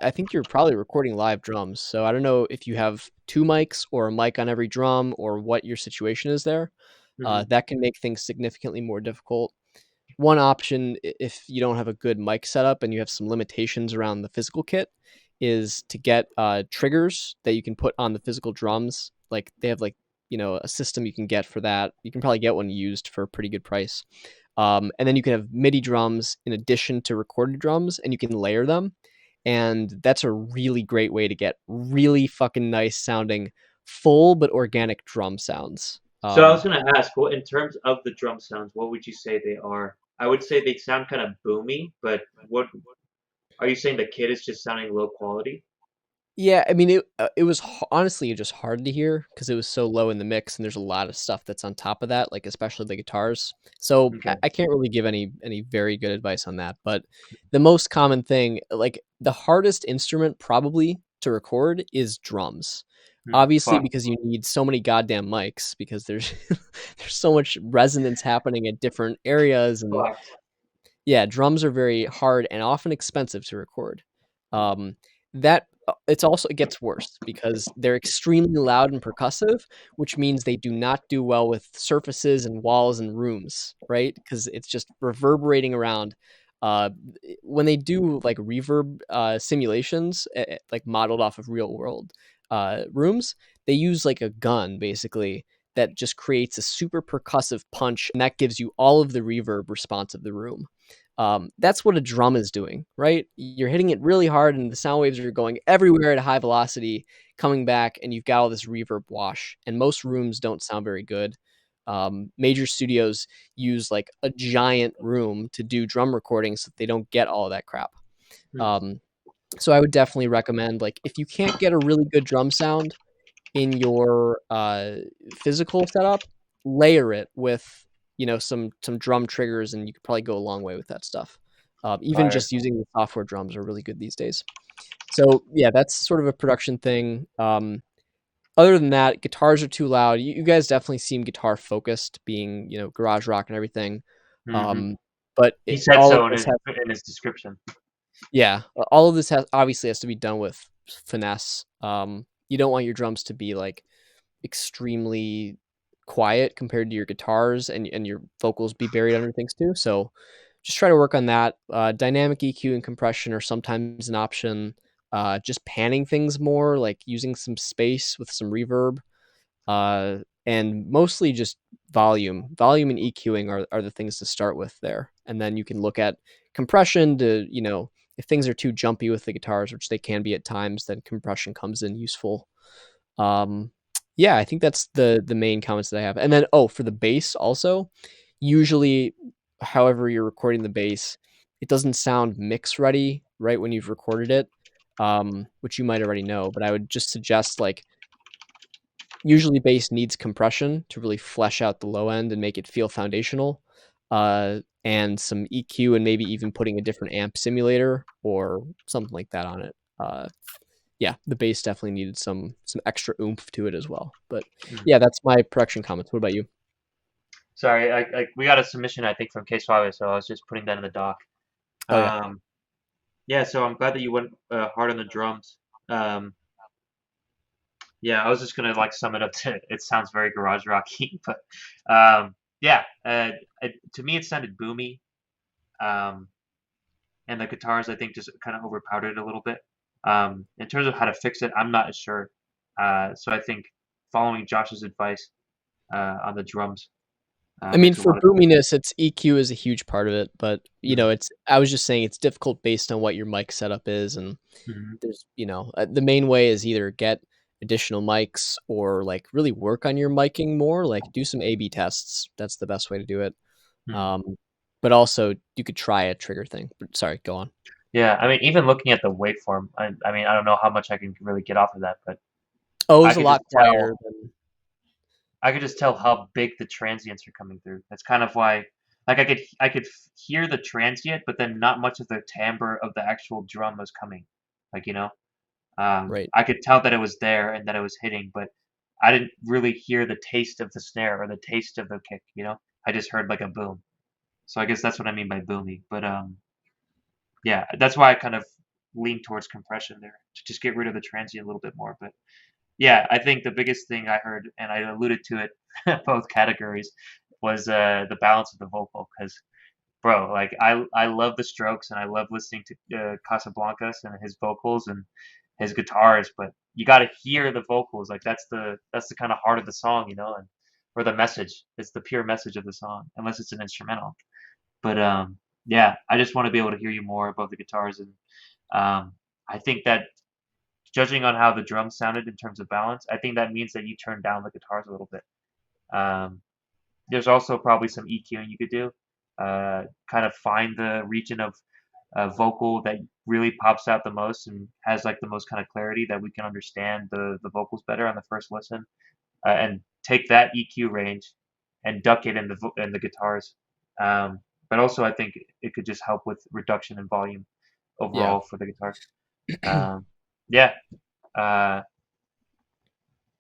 I think you're probably recording live drums, so I don't know if you have two mics or a mic on every drum or what your situation is there. Mhm. That can make things significantly more difficult. One option, if you don't have a good mic setup and you have some limitations around the physical kit, is to get triggers that you can put on the physical drums. Like they have like a system you can get for that. You can probably get one used for a pretty good price. And then you can have MIDI drums in addition to recorded drums, and you can layer them. And that's a really great way to get really fucking nice sounding, full but organic drum sounds. So I was gonna ask, well, in terms of the drum sounds, what would you say they are? I would say they sound kind of boomy, but what are you saying the kid is just sounding low quality? Yeah, I mean, it was honestly just hard to hear because it was so low in the mix, and there's a lot of stuff that's on top of that, like especially the guitars. So Okay. I can't really give any very good advice on that. But the most common thing, like the hardest instrument probably to record, is drums. Mm. Obviously, Fuck. because you need so many goddamn mics, because there's there's so much resonance happening at different areas, and Fucked. yeah, drums are very hard and often expensive to record. That it's also it gets worse because they're extremely loud and percussive, which means they do not do well with surfaces and walls and rooms, right? Because it's just reverberating around. Uh, when they do like reverb simulations, like modeled off of real world, rooms, they use like a gun basically that just creates a super percussive punch, and that gives you all of the reverb response of the room. That's what a drum is doing, right? You're hitting it really hard, and the sound waves are going everywhere at a high velocity, coming back, and you've got all this reverb wash. And most rooms don't sound very good. Major studios use like a giant room to do drum recordings so that they don't get all of that crap. So I would definitely recommend, like, if you can't get a really good drum sound in your physical setup, layer it with some drum triggers, and you could probably go a long way with that stuff. Even Fire. just using the software drums are really good these days. So yeah, that's sort of a production thing. Other than that, guitars are too loud. You guys definitely seem guitar focused, being garage rock and everything. Mhm. But He said all of so in this his description. yeah, all of this obviously has to be done with finesse. You don't want your drums to be like extremely quiet compared to your guitars, and your vocals be buried under things too. So just try to work on that. Dynamic EQ and compression are sometimes an option. Just panning things more, like using some space with some reverb, and mostly just volume. Volume and EQing are the things to start with there, and then you can look at compression to if things are too jumpy with the guitars, which they can be at times, then compression comes in useful. Yeah, I think that's the main comments that I have. And then for the bass also, usually however you're recording the bass, it doesn't sound mix ready right when you've recorded it, which you might already know, but I would just suggest, like, usually bass needs compression to really flesh out the low end and make it feel foundational, and some EQ, and maybe even putting a different amp simulator or something like that on it. Yeah, the bass definitely needed some extra oomph to it as well. But yeah, that's my production comments. What about you? Sorry, we got a submission, I think, from Case Suave, so I was just putting that in the doc. Oh yeah. Yeah, so I'm glad that you went hard on the drums. Yeah, I was just gonna like sum it up to it sounds very garage rocky, but yeah, to me it sounded boomy, um, and the guitars I think just kind of overpowered it a little bit. In terms of how to fix it, I'm not as sure. So I think following Josh's advice on the drums I mean, makes a for lot of sense. boominess, it's EQ is a huge part of it, but Mhm, I was just saying it's difficult based on what your mic setup is, and mhm, there's the main way is either get additional mics or like really work on your miking more, like do some A/B tests. That's the best way to do it. mhm. Um, but also you could try a trigger thing. But sorry, go on. Yeah, I mean, even looking at the waveform, I mean, I don't know how much I can really get off of that, but Oh, it I was a could just lot tell quieter than I could just tell how big the transients are coming through. That's kind of why, like, I could hear the transient, but then not much of the timbre of the actual drum was coming. Like, right. I could tell that it was there and that it was hitting, but I didn't really hear the taste of the snare or the taste of the kick. I just heard like a boom. So I guess that's what I mean by boomy. But yeah, that's why I kind of lean towards compression there to just get rid of the transient a little bit more. But yeah, I think the biggest thing I heard, and I alluded to it both categories, was the balance of the vocal. Because, bro, like I love the Strokes and I love listening to Casablancas and his vocals and his guitars, but you got to hear the vocals. Like that's the kind of heart of the song, and or the message. It's the pure message of the song, unless it's an instrumental. But yeah, I just want to be able to hear you more above the guitars, and I think that judging on how the drums sounded in terms of balance, I think that means that you turn down the guitars a little bit. Um, there's also probably some EQing you could do. Kind of find the region of vocal that really pops out the most and has like the most kind of clarity that we can understand the vocals better on the first listen, and take that EQ range and duck it in the guitars. But also, I think it could just help with reduction in volume Yeah. overall for the guitar. Um, yeah. Uh,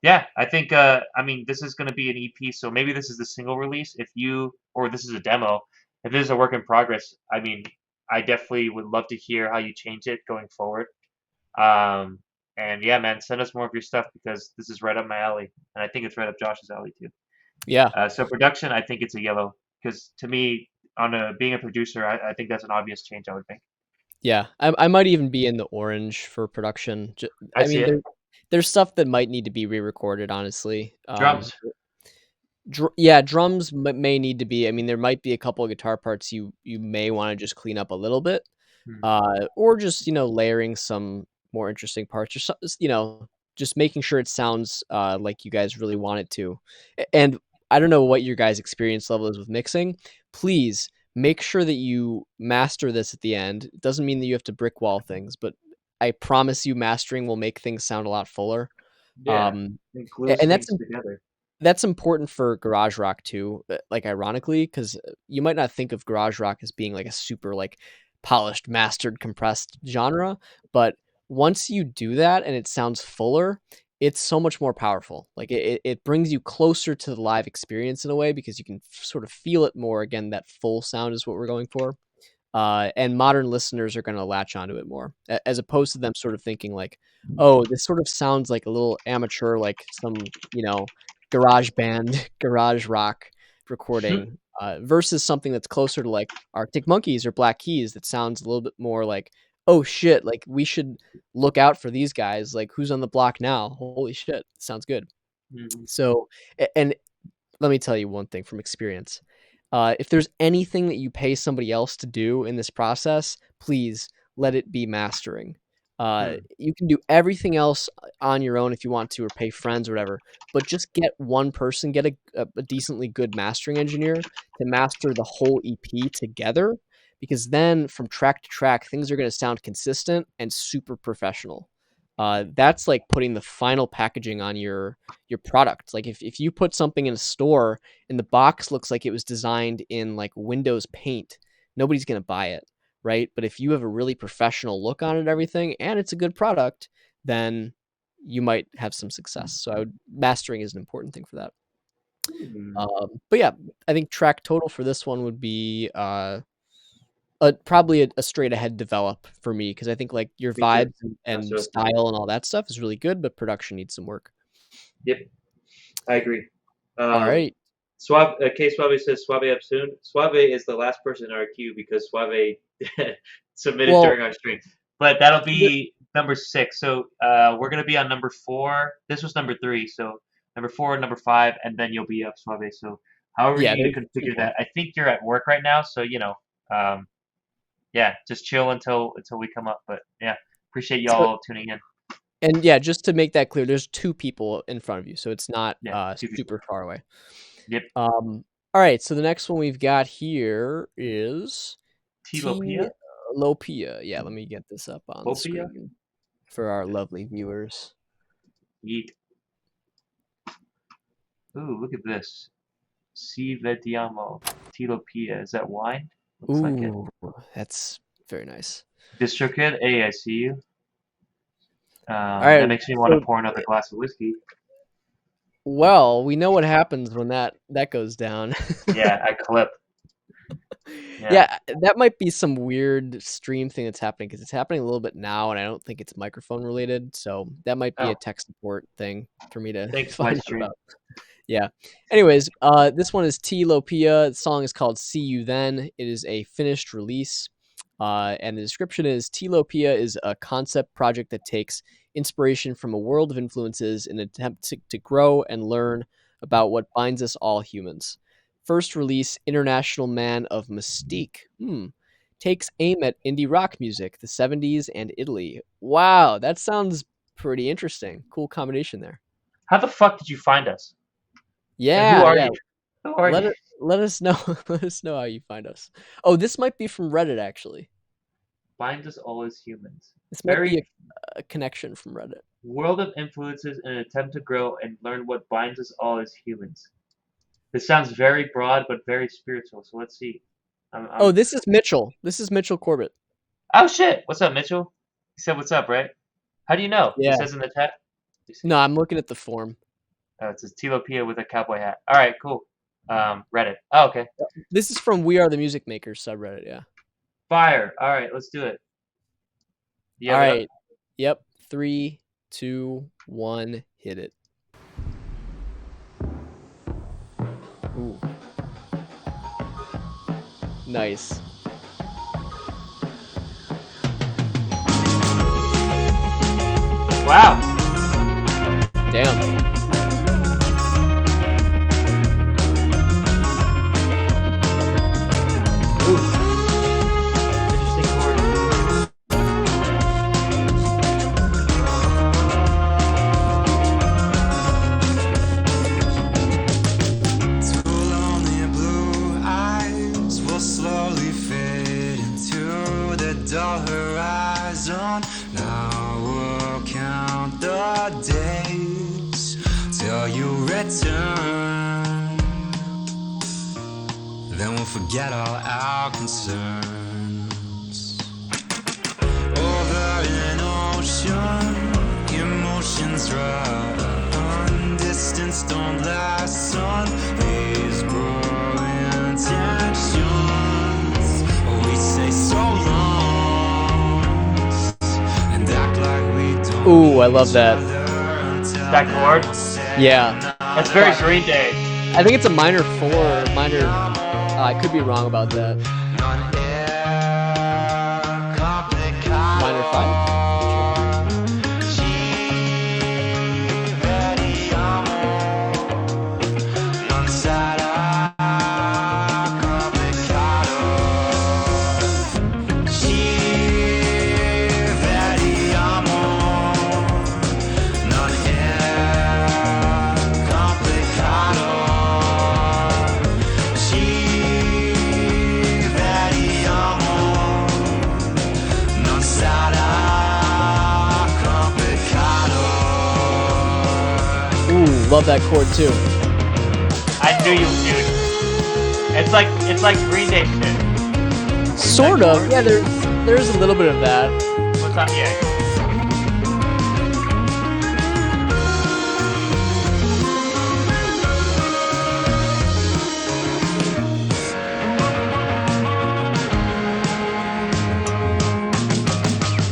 Yeah, I think, I mean, this is gonna be an EP, so maybe this is the single release. Or this is a demo. If this is a work in progress, I mean, I definitely would love to hear how you change it going forward. Um, and yeah, man, send us more of your stuff because this is right up my alley, and I think it's right up Josh's alley too. Yeah. So production, I think it's a yellow because to me, being a producer, I think that's an obvious change I would make. Yeah. I might even be in the orange for production. I I see mean, it. There's stuff that might need to be re-recorded, honestly. Drums. Yeah, drums may need to be. I mean, there might be a couple of guitar parts you may want to just clean up a little bit, or just layering some more interesting parts, or just making sure it sounds like you guys really want it to. And I don't know what your guys' experience level is with mixing. Please make sure that you master this at the end. It doesn't mean that you have to brick wall things, but I promise you, mastering will make things sound a lot fuller. Yeah, it glues And things together. that's important for garage rock too, like ironically, because you might not think of garage rock as being like a super like polished, mastered, compressed genre, but once you do that and it sounds fuller, it's so much more powerful. Like it brings you closer to the live experience in a way, because you can sort of feel it more. Again, that full sound is what we're going for. And modern listeners are going to latch onto it more, as opposed to them sort of thinking like, oh, this sort of sounds like a little amateur, like some, garage band, garage rock recording, versus something that's closer to like Arctic Monkeys or Black Keys that sounds a little bit more like, oh shit, like we should look out for these guys. Like, who's on the block now? Holy shit, sounds good. So, and let me tell you one thing from experience. If there's anything that you pay somebody else to do in this process, please let it be mastering. You can do everything else on your own if you want to, or pay friends or whatever, but just get one person, get a decently good mastering engineer to master the whole EP together, because then from track to track, things are going to sound consistent and super professional. That's like putting the final packaging on your product. Like if you put something in a store and the box looks like it was designed in like Windows Paint, nobody's going to buy it, right? But if you have a really professional look on it, everything, and it's a good product, then you might have some success. So mastering is an important thing for that. But yeah, I think track total for this one would be probably a straight ahead develop for me, because I think like your vibes and style and all that stuff is really good, but production needs some work. Yep, I agree. All right. Suave says Suave up soon. Suave is the last person in our queue because Suave submitted during our stream. But that'll be number 6. So we're gonna be on number 4. This was number 3. So number 4, number 5, and then you'll be up, Suave. So however you need to configure that. I think you're at work right now, so yeah, just chill until we come up. But yeah, appreciate y'all tuning in. And yeah, just to make that clear, there's 2 people in front of you, so it's not super far away. Yep. All right, so the next one we've got here is T-Lopia. Yeah, let me get this up on the screen for our lovely viewers. Yeet. Ooh, look at this. Si vediamo. T-Lopia. Is that wine? Looks like it. That's very nice. DistroKid, hey, I see you. All right, that makes me want to pour another glass of whiskey. Well, we know what happens when that goes down. Yeah, I clip. Yeah, that might be some weird stream thing that's happening, because it's happening a little bit now, and I don't think it's microphone related. So that might be a tech support thing for me to find out about. Yeah. Anyways, this one is T-Lopia. The song is called See You Then. It is a finished release. And the description is T-Lopia is a concept project that takes inspiration from a world of influences in an attempt to grow and learn about what binds us all humans. First release, International Man of Mystique. Takes aim at indie rock music, the 70s, and Italy. Wow, that sounds pretty interesting. Cool combination there. How the fuck did you find us? Yeah, Who are you? Let us know. Let us know how you find us. Oh, this might be from Reddit, actually. Binds us all as humans. This might be a connection from Reddit. World of influences in an attempt to grow and learn what binds us all as humans. This sounds very broad, but very spiritual. So let's see. Oh, this is Mitchell. This is Mitchell Corbett. Oh, shit. What's up, Mitchell? He said, what's up, right? How do you know? Yeah. It says in the chat. No, I'm looking at the form. Oh, it says T-Lopia with a cowboy hat. All right, cool. Reddit. Oh, okay. This is from We Are the Music Makers subreddit, yeah. Fire. All right, let's do it. All right. Yep. 3, 2, 1, hit it. Ooh. Nice. Wow. Damn. Ooh. Interesting chord. Two lonely blue eyes will slowly fade into the dull horizon. Now we'll count the days till you return. Then we'll forget all our concerns. Over an ocean, emotions run. Distance don't last, son. These growing tensions. We say so long and act like we don't. Ooh, I love that. That chord? Yeah. That's very Green Day. I think it's a minor 4 or minor. I could be wrong about that. Minor 5? Love that chord too. I knew you would, dude. It's like Green Day shit. Sort of. Yeah, there's a little bit of that. What's up? Yeah.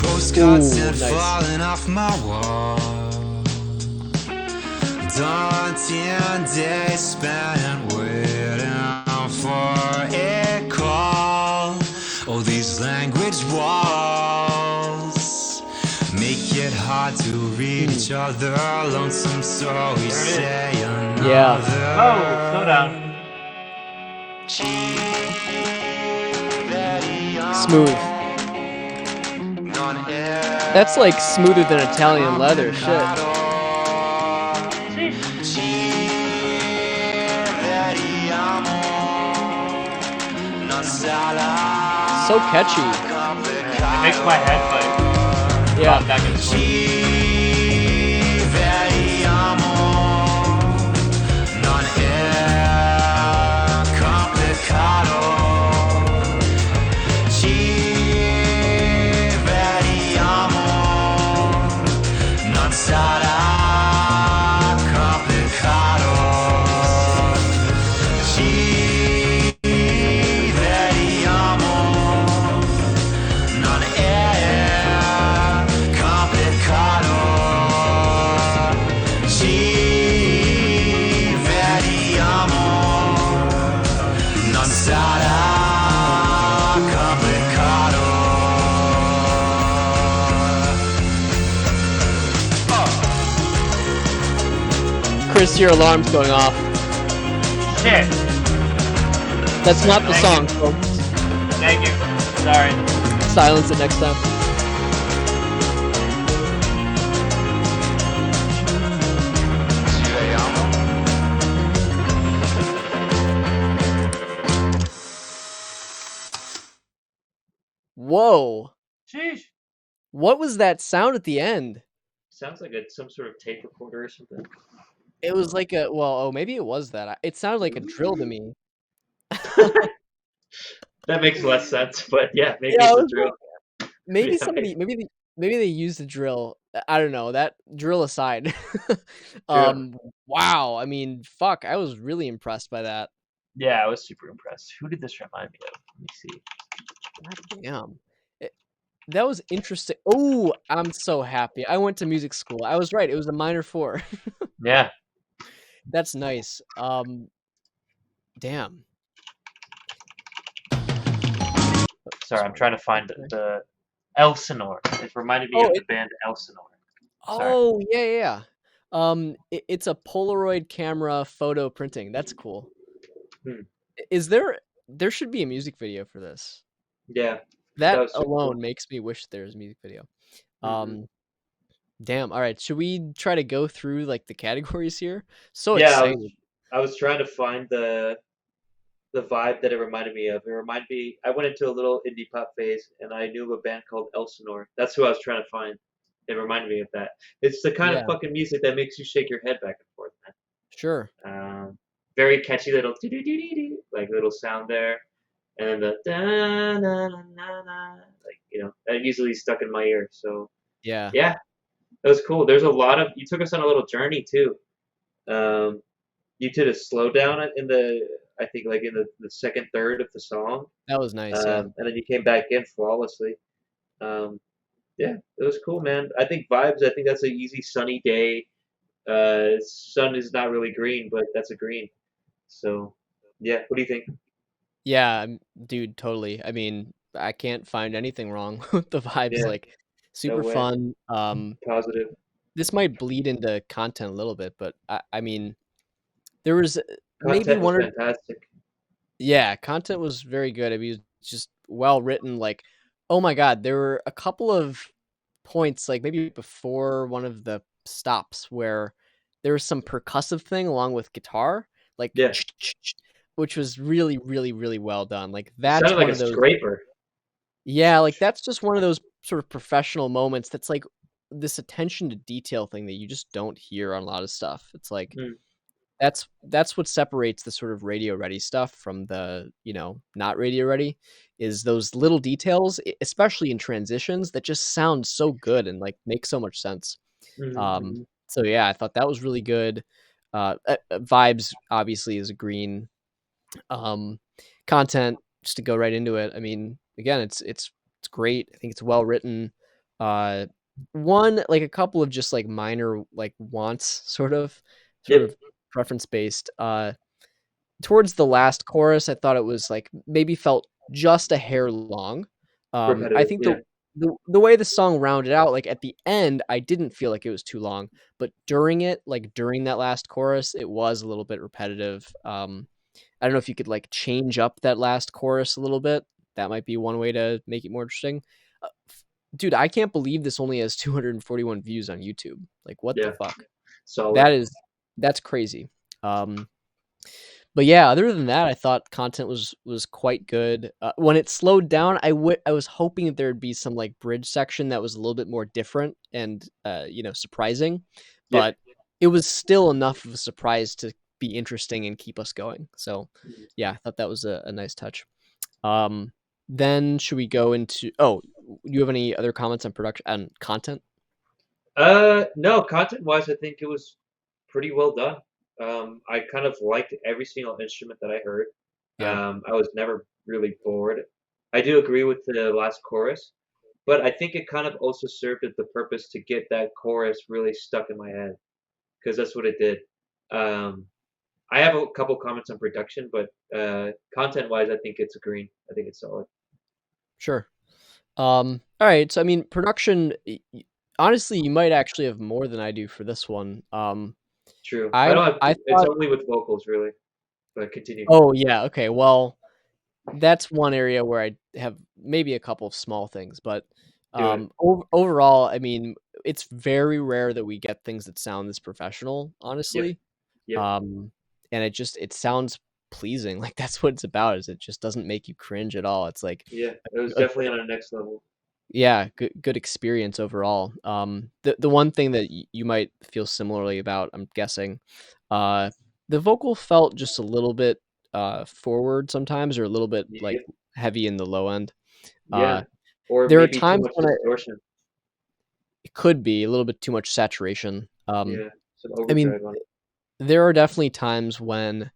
Postcards Ooh, and nice. falling off my wall. Daunting days spent waiting for a call. Oh, these language walls make it hard to read each other. Lonesome, so we say another. Yeah. Oh, slow down. Smooth. That's like smoother than Italian leather. Shit. So catchy. It makes my head like Yeah. back and forth. Chris, your alarm's going off. Shit. That's not the Thank song, folks. Thank you. Sorry. Silence it next time. Whoa. Sheesh. What was that sound at the end? Sounds like some sort of tape recorder or something. It was like a, well, oh, maybe it was that. It sounded like a drill to me. That makes less sense, but yeah, maybe Yeah, it's I a was drill. Maybe Yeah, somebody, maybe they used a drill. I don't know. That drill aside. Wow. I mean, fuck. I was really impressed by that. Yeah, I was super impressed. Who did this remind me of? Let me see. God damn. That was interesting. Oh, I'm so happy. I went to music school. I was right. It was a minor 4. Yeah. That's nice. Damn. Sorry, I'm trying to find the Elsinore. It reminded me Oh, of the band Elsinore. Sorry. Oh, yeah. It's a Polaroid camera photo printing. That's cool. Hmm. Is there should be a music video for this. Yeah, that That was super alone cool. makes me wish there was a music video. Hmm. Damn. All right. Should we try to go through like the categories here? So Yeah, excited. I was trying to find the vibe that it reminded me of. It reminded me. I went into a little indie pop phase, and I knew of a band called Elsinore. That's who I was trying to find. It reminded me of that. It's the kind of Yeah, fucking music that makes you shake your head back and forth, sure. man. Very catchy little doo-doo-doo-doo-doo, like little sound there, and then the da na na na na, like that usually stuck in my ear. So Yeah. yeah, that was cool. There's a lot of you took us on a little journey too. Um, you did a slowdown in the I think like in the second third of the song, That was nice. Yeah. and then you came back in flawlessly. Um, yeah, it was cool, man. I think vibes. I think that's an easy sunny day. Sun is not really green, but that's a green. So yeah, what do you think? Yeah, dude, totally. I mean, I can't find anything wrong with the vibes. Yeah, Like, no super way. fun. Positive. This might bleed into content a little bit, but I mean, there was maybe Content was one or fantastic. yeah, content was very good. I mean, it's just well written. Like, oh my God, there were a couple of points, like maybe before one of the stops, where there was some percussive thing along with guitar, like, Yeah, which was really, really, really well done. Like, it that's sounded like one a of those. scraper. Yeah, like that's just one of those sort of professional moments that's like this attention to detail thing that you just don't hear on a lot of stuff. It's like Mm, that's what separates the sort of radio ready stuff from the, not radio ready is those little details, especially in transitions that just sound so good and like make so much sense. mhm, Um mhm. so yeah, I thought that was really good. Vibes obviously is a green. um Content, just to go right into it, I mean, again, it's great. I think it's well written. uh One, like a couple of just like minor like wants, sort Yep, of preference based. Towards the last chorus, I thought it was like maybe felt just a hair long. I repetitive. think Yeah. the way the song rounded out, like at the end, I didn't feel like it was too long, but during it, like during that last chorus, it was a little bit repetitive. I don't know if you could like change up that last chorus a little bit. That might be one way to make it more interesting. Dude, I can't believe this only has 241 views on YouTube. Like, what the Yeah. fuck? Solid. That is that's crazy. Um, but yeah, other than that, I thought content was quite good. When it slowed down, I was hoping that there'd be some like bridge section that was a little bit more different and surprising, Yep. but it was still enough of a surprise to be interesting and keep us going. So Mhm. yeah, I thought that was a nice touch. Um, then should we go into? Oh, do you have any other comments on production and content? No, content-wise, I think it was pretty well done. I kind of liked every single instrument that I heard. Yeah, I was never really bored. I do agree with the last chorus, but I think it kind of also served the purpose to get that chorus really stuck in my head because that's what it did. Um, I have a couple comments on production, but content-wise, I think it's a green. I think it's solid. sure. All right. So I mean, production. Honestly, you might actually have more than I do for this one. True. I I don't have. I It's thought. only with vocals, really. But continue. Oh yeah. Okay. Well, that's one area where I have maybe a couple of small things, but Do it. overall, I mean, it's very rare that we get things that sound this professional, Yep. honestly. Yep. Um, and it sounds pleasing. Like that's what it's about. Is it just doesn't make you cringe at all? It's like Yeah. It was a definitely on a next level. yeah, good experience overall. The one thing that you might feel similarly about, I'm guessing, uh, the vocal felt just a little bit forward sometimes, or a little bit like Yep. heavy in the low end. Yeah. Uh, Or there are maybe too times much when distortion. it could be a little bit too much saturation. Yeah. Some I mean, overdrive on it. there are definitely times when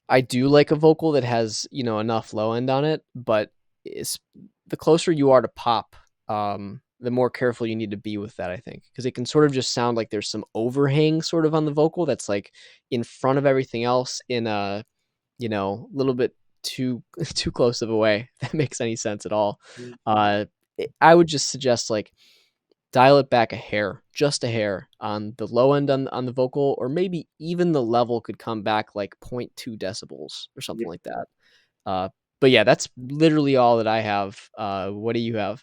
I do like a vocal that has, enough low end on it, but it's the closer you are to pop, the more careful you need to be with that, I think, because it can sort of just sound like there's some overhang sort of on the vocal that's like in front of everything else in a, little bit too too close of a way, if that makes any sense at all. Mm. I would just suggest like dial it back a hair, just a hair on the low end on the vocal, or maybe even the level could come back like 0.2 decibels or something Yeah, like that. But yeah, that's literally all that I have. What do you have?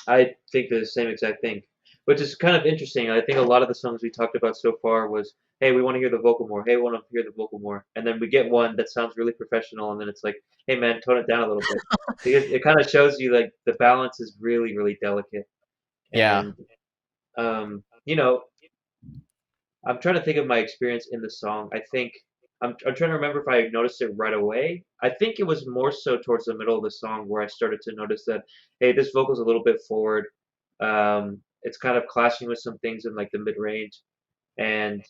I think the same exact thing, which is kind of interesting. I think a lot of the songs we talked about so far was, hey, we want to hear the vocal more. Hey, we want to hear the vocal more. And then we get one that sounds really professional, and then it's like, hey, man, tone it down a little bit. Because it kind of shows you like the balance is really, really delicate. Yeah. And you know, I'm trying to think of my experience in the song. I think I'm trying to remember if I noticed it right away. I think it was more so towards the middle of the song where I started to notice that, hey, this vocal's a little bit forward. It's kind of clashing with some things in like the mid range, and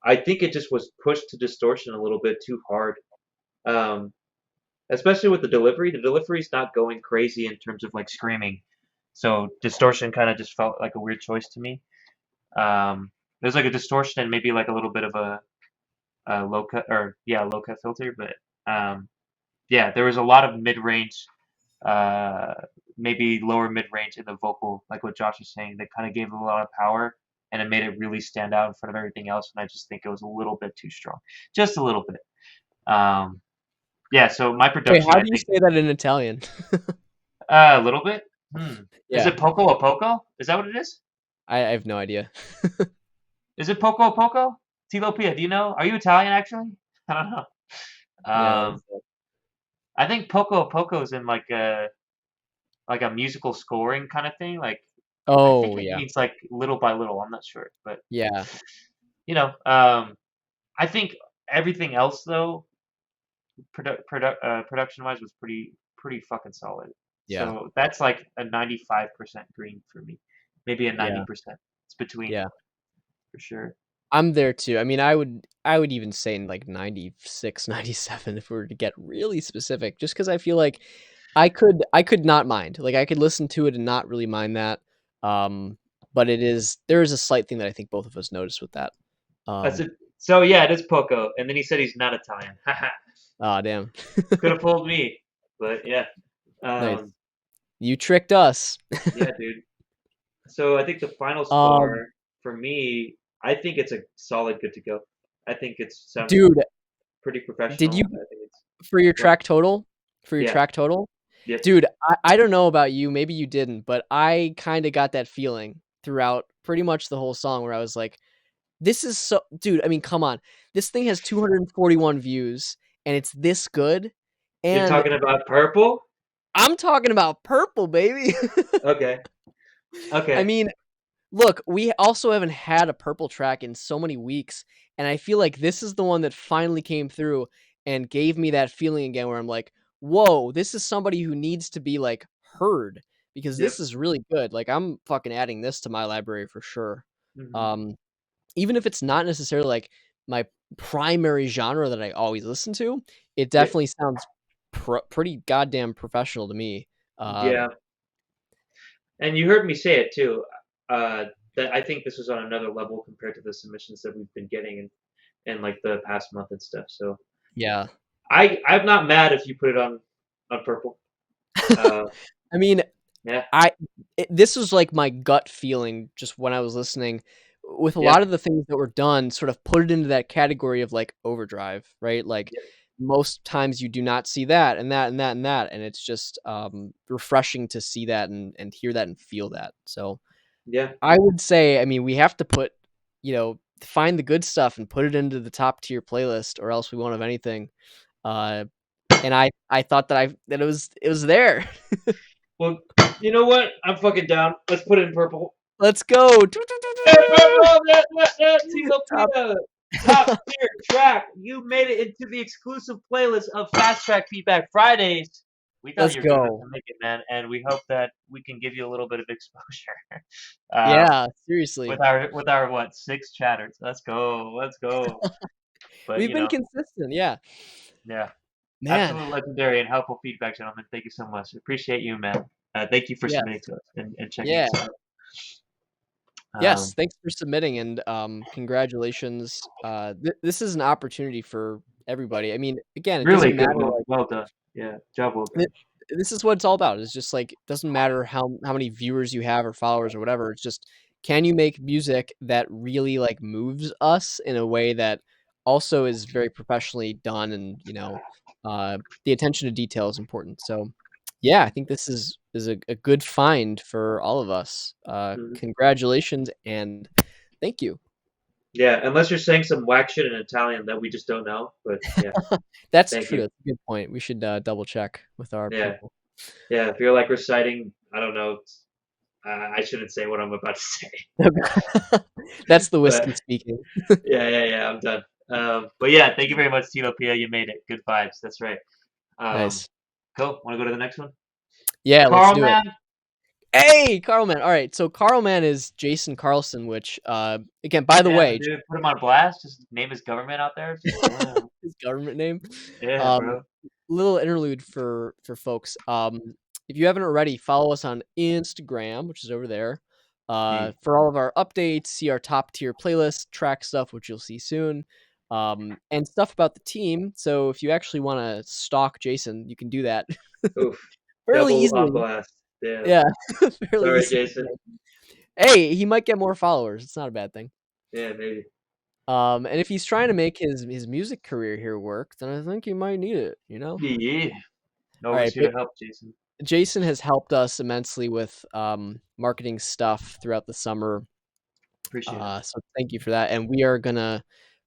I think it just was pushed to distortion a little bit too hard. Um, Especially with the delivery. The delivery's not going crazy in terms of like screaming, so distortion kind of just felt like a weird choice to me. There's like a distortion and maybe like a little bit of a low cut or yeah, low cut filter, but yeah, there was a lot of mid range, uh, maybe lower mid range in the vocal, like what Josh was saying. That kind of gave it a lot of power and it made it really stand out in front of everything else. And I just think it was a little bit too strong, just a little bit. Um, yeah, so my Wait, production, how I do you think, say that in Italian? a little bit. Is Yeah, it poco a poco? Is that what it is? I have no idea. Is it poco a poco? Tilopia, do you know? Are you Italian actually? I don't know. Yeah. What is Um, that? I think Poco a Poco is in like a musical scoring kind of thing. Like I think Oh, it yeah. means like little by little. I'm not sure, but Yeah. you know, I think everything else though, production wise, was pretty fucking solid. Yeah. So that's like a 95% green for me, maybe a Yeah. 90%. It's between Yeah. for sure. I'm there too. I mean, I would even say like 96, 97 if we were to get really specific, just because I feel like I could not mind. Like I could listen to it and not really mind that. Um, but there is a slight thing that I think both of us noticed with that. That's Um, it. So yeah, it is Poco, and then he said he's not Italian. Haha, ah, damn. could have fooled me, but yeah. Nice. Um, You tricked us. yeah, dude. So I think the final Um, score for me, I think it's a solid good to go. I think it sounds dude, pretty did you professional. I think it's for your what? track total? For your Yeah. track total? Yep. Dude, I don't know about you, maybe you didn't, but I kinda got that feeling throughout pretty much the whole song where I was like, "This is so" dude, I mean, come on. This thing has 241 views, and it's this good, You're and talking about purple? I'm talking about purple, baby. Okay. I Okay. mean, look, we also haven't had a purple track in so many weeks, and I feel like this is the one that finally came through and gave me that feeling again where I'm like, "Whoa, this is somebody who needs to be, like, heard because Yep. this is really good." Like, I'm fucking adding this to my library for sure. Hmm. Um, Even if it's not necessarily, like, my primary genre that I always listen to, it Yep. definitely sounds pretty goddamn professional to me. Uh, Yeah. And you heard me say it too. Uh, that I think this was on another level compared to the submissions that we've been getting in like the past month and stuff. So yeah. I'm not mad if you put it on purple. Uh, I mean, yeah. I this was like my gut feeling just when I was listening. With a Yeah. lot of the things that were done, sort of put it into that category of like overdrive, right? Like Yep. most times you do not see that and that and that and that, and it's just refreshing to see that and hear that and feel that. So Yeah. I would say, I mean, we have to put, find the good stuff and put it into the top tier playlist, or else we won't have anything. Uh, and I thought that it was there. Well, you know what? I'm fucking down. Let's put it in purple. Let's go. Hey, purple! Top Tilapia! Top tier track. You made it into the exclusive playlist of Fast Track Feedback Fridays. We thought Let's you were good enough go. to make it, man, and we hope that we can give you a little bit of exposure. um, Yeah, seriously. with our what 6 chatters. Let's go. Let's go. But We've been consistent, yeah. yeah. Man, Absolute legendary and helpful feedback, gentlemen. Thank you so much. Appreciate you, man. Thank you for yes. submitting to us and checking Yeah. us out. Yes, Um, thanks for submitting and, congratulations. This is an opportunity for everybody. I mean, again, it Really doesn't good. matter, like Well done. Yeah, job well Th done. this is what it's all about. It's just like it doesn't matter how many viewers you have or followers or whatever. It's just can you make music that really like moves us in a way that also is very professionally done and the attention to detail is important. So yeah, I think this is a good find for all of us. Mhm. Congratulations and thank you. Yeah, unless you're saying some whack shit in Italian that we just don't know. But yeah, That's thank true. you. That's a good point. We should double check with our Yeah, people. yeah. If you're like reciting, I don't know. I shouldn't say what I'm about to say. That's the But whiskey speaking. yeah. I'm done. But yeah, thank you very much, Tilo Pia. You made it. Good vibes. That's right. Nice. Cool. Want to go to the next one? Yeah, let's Carl do it. man. Hey, Carlman. All right, so Carlman is Jason Carlson, which again, by the Yeah, way, dude. Put him on blast. Just name his government out there. Yeah, his government name. yeah, Um, bro. little interlude for folks. If you haven't already, follow us on Instagram, which is over there. Yeah. For all of our updates, see our top tier playlist, track stuff, which you'll see soon, and stuff about the team. So if you actually want to stalk Jason, you can do that Oof. fairly Double on easily. blast. Damn. Yeah, fairly Sorry, easily. Jason. Hey, he might get more followers. It's not a bad thing. Yeah, maybe. And if he's trying to make his music career here work, then I think he might need it. Yeah. All Always right, here to help, Jason. Jason has helped us immensely with marketing stuff throughout the summer. Appreciate it. So thank you for that. And we are gonna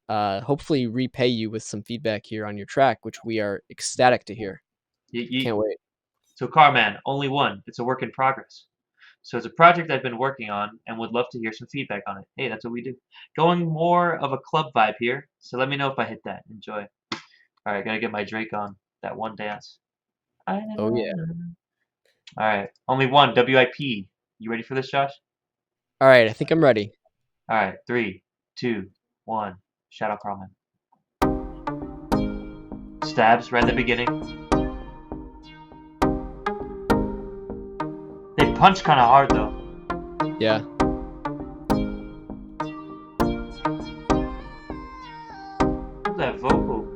hopefully repay you with some feedback here on your track, which we are ecstatic to hear. Can't wait. So, Carman, only one. It's a work in progress. So it's a project I've been working on and would love to hear some feedback on it. Hey, that's what we do. Going more of a club vibe here, so let me know if I hit that. Enjoy. All right, gotta get my Drake on. That one dance. Oh yeah. All right, only one. WIP. You ready for this, Josh? All right, I think I'm ready. All right, 3, 2, 1. Shout out, Carlman. Stabs right in the beginning. They punch kind of hard though. Yeah. What's that vocal?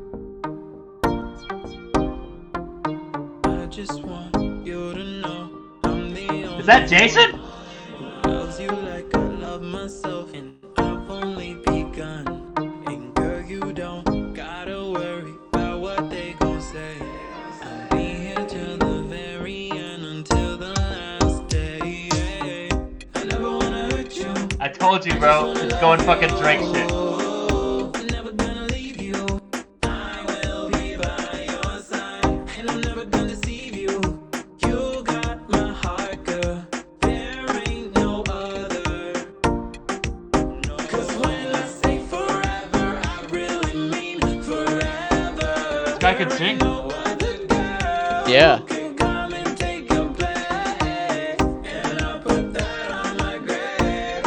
I just want you to know I'm the only Is that Jason? one who loves you like I love myself, and I've only begun. And girl, you don't gotta worry about what they gon' say. I'll be here till the very end, until the last day. I never wanna hurt you. I told you, bro. It's going fucking Drake shit. I'm never gonna leave you. I will be by your side, and I'm never gonna deceive you. You got my heart, girl. There ain't no other. Cause when I say forever, I really mean forever. This guy can sing. No other girl Yeah. can come and take your place, and I'll put that on my grave.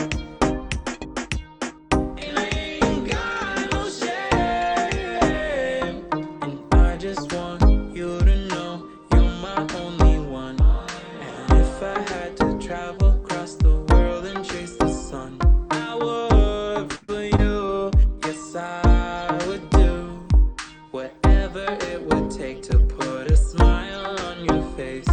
And I ain't got no shame. And I just want you to know you're my only one. And if I had to travel across the world and chase the sun, I would for you. Yes, I would do whatever it would take to put a smile on your face.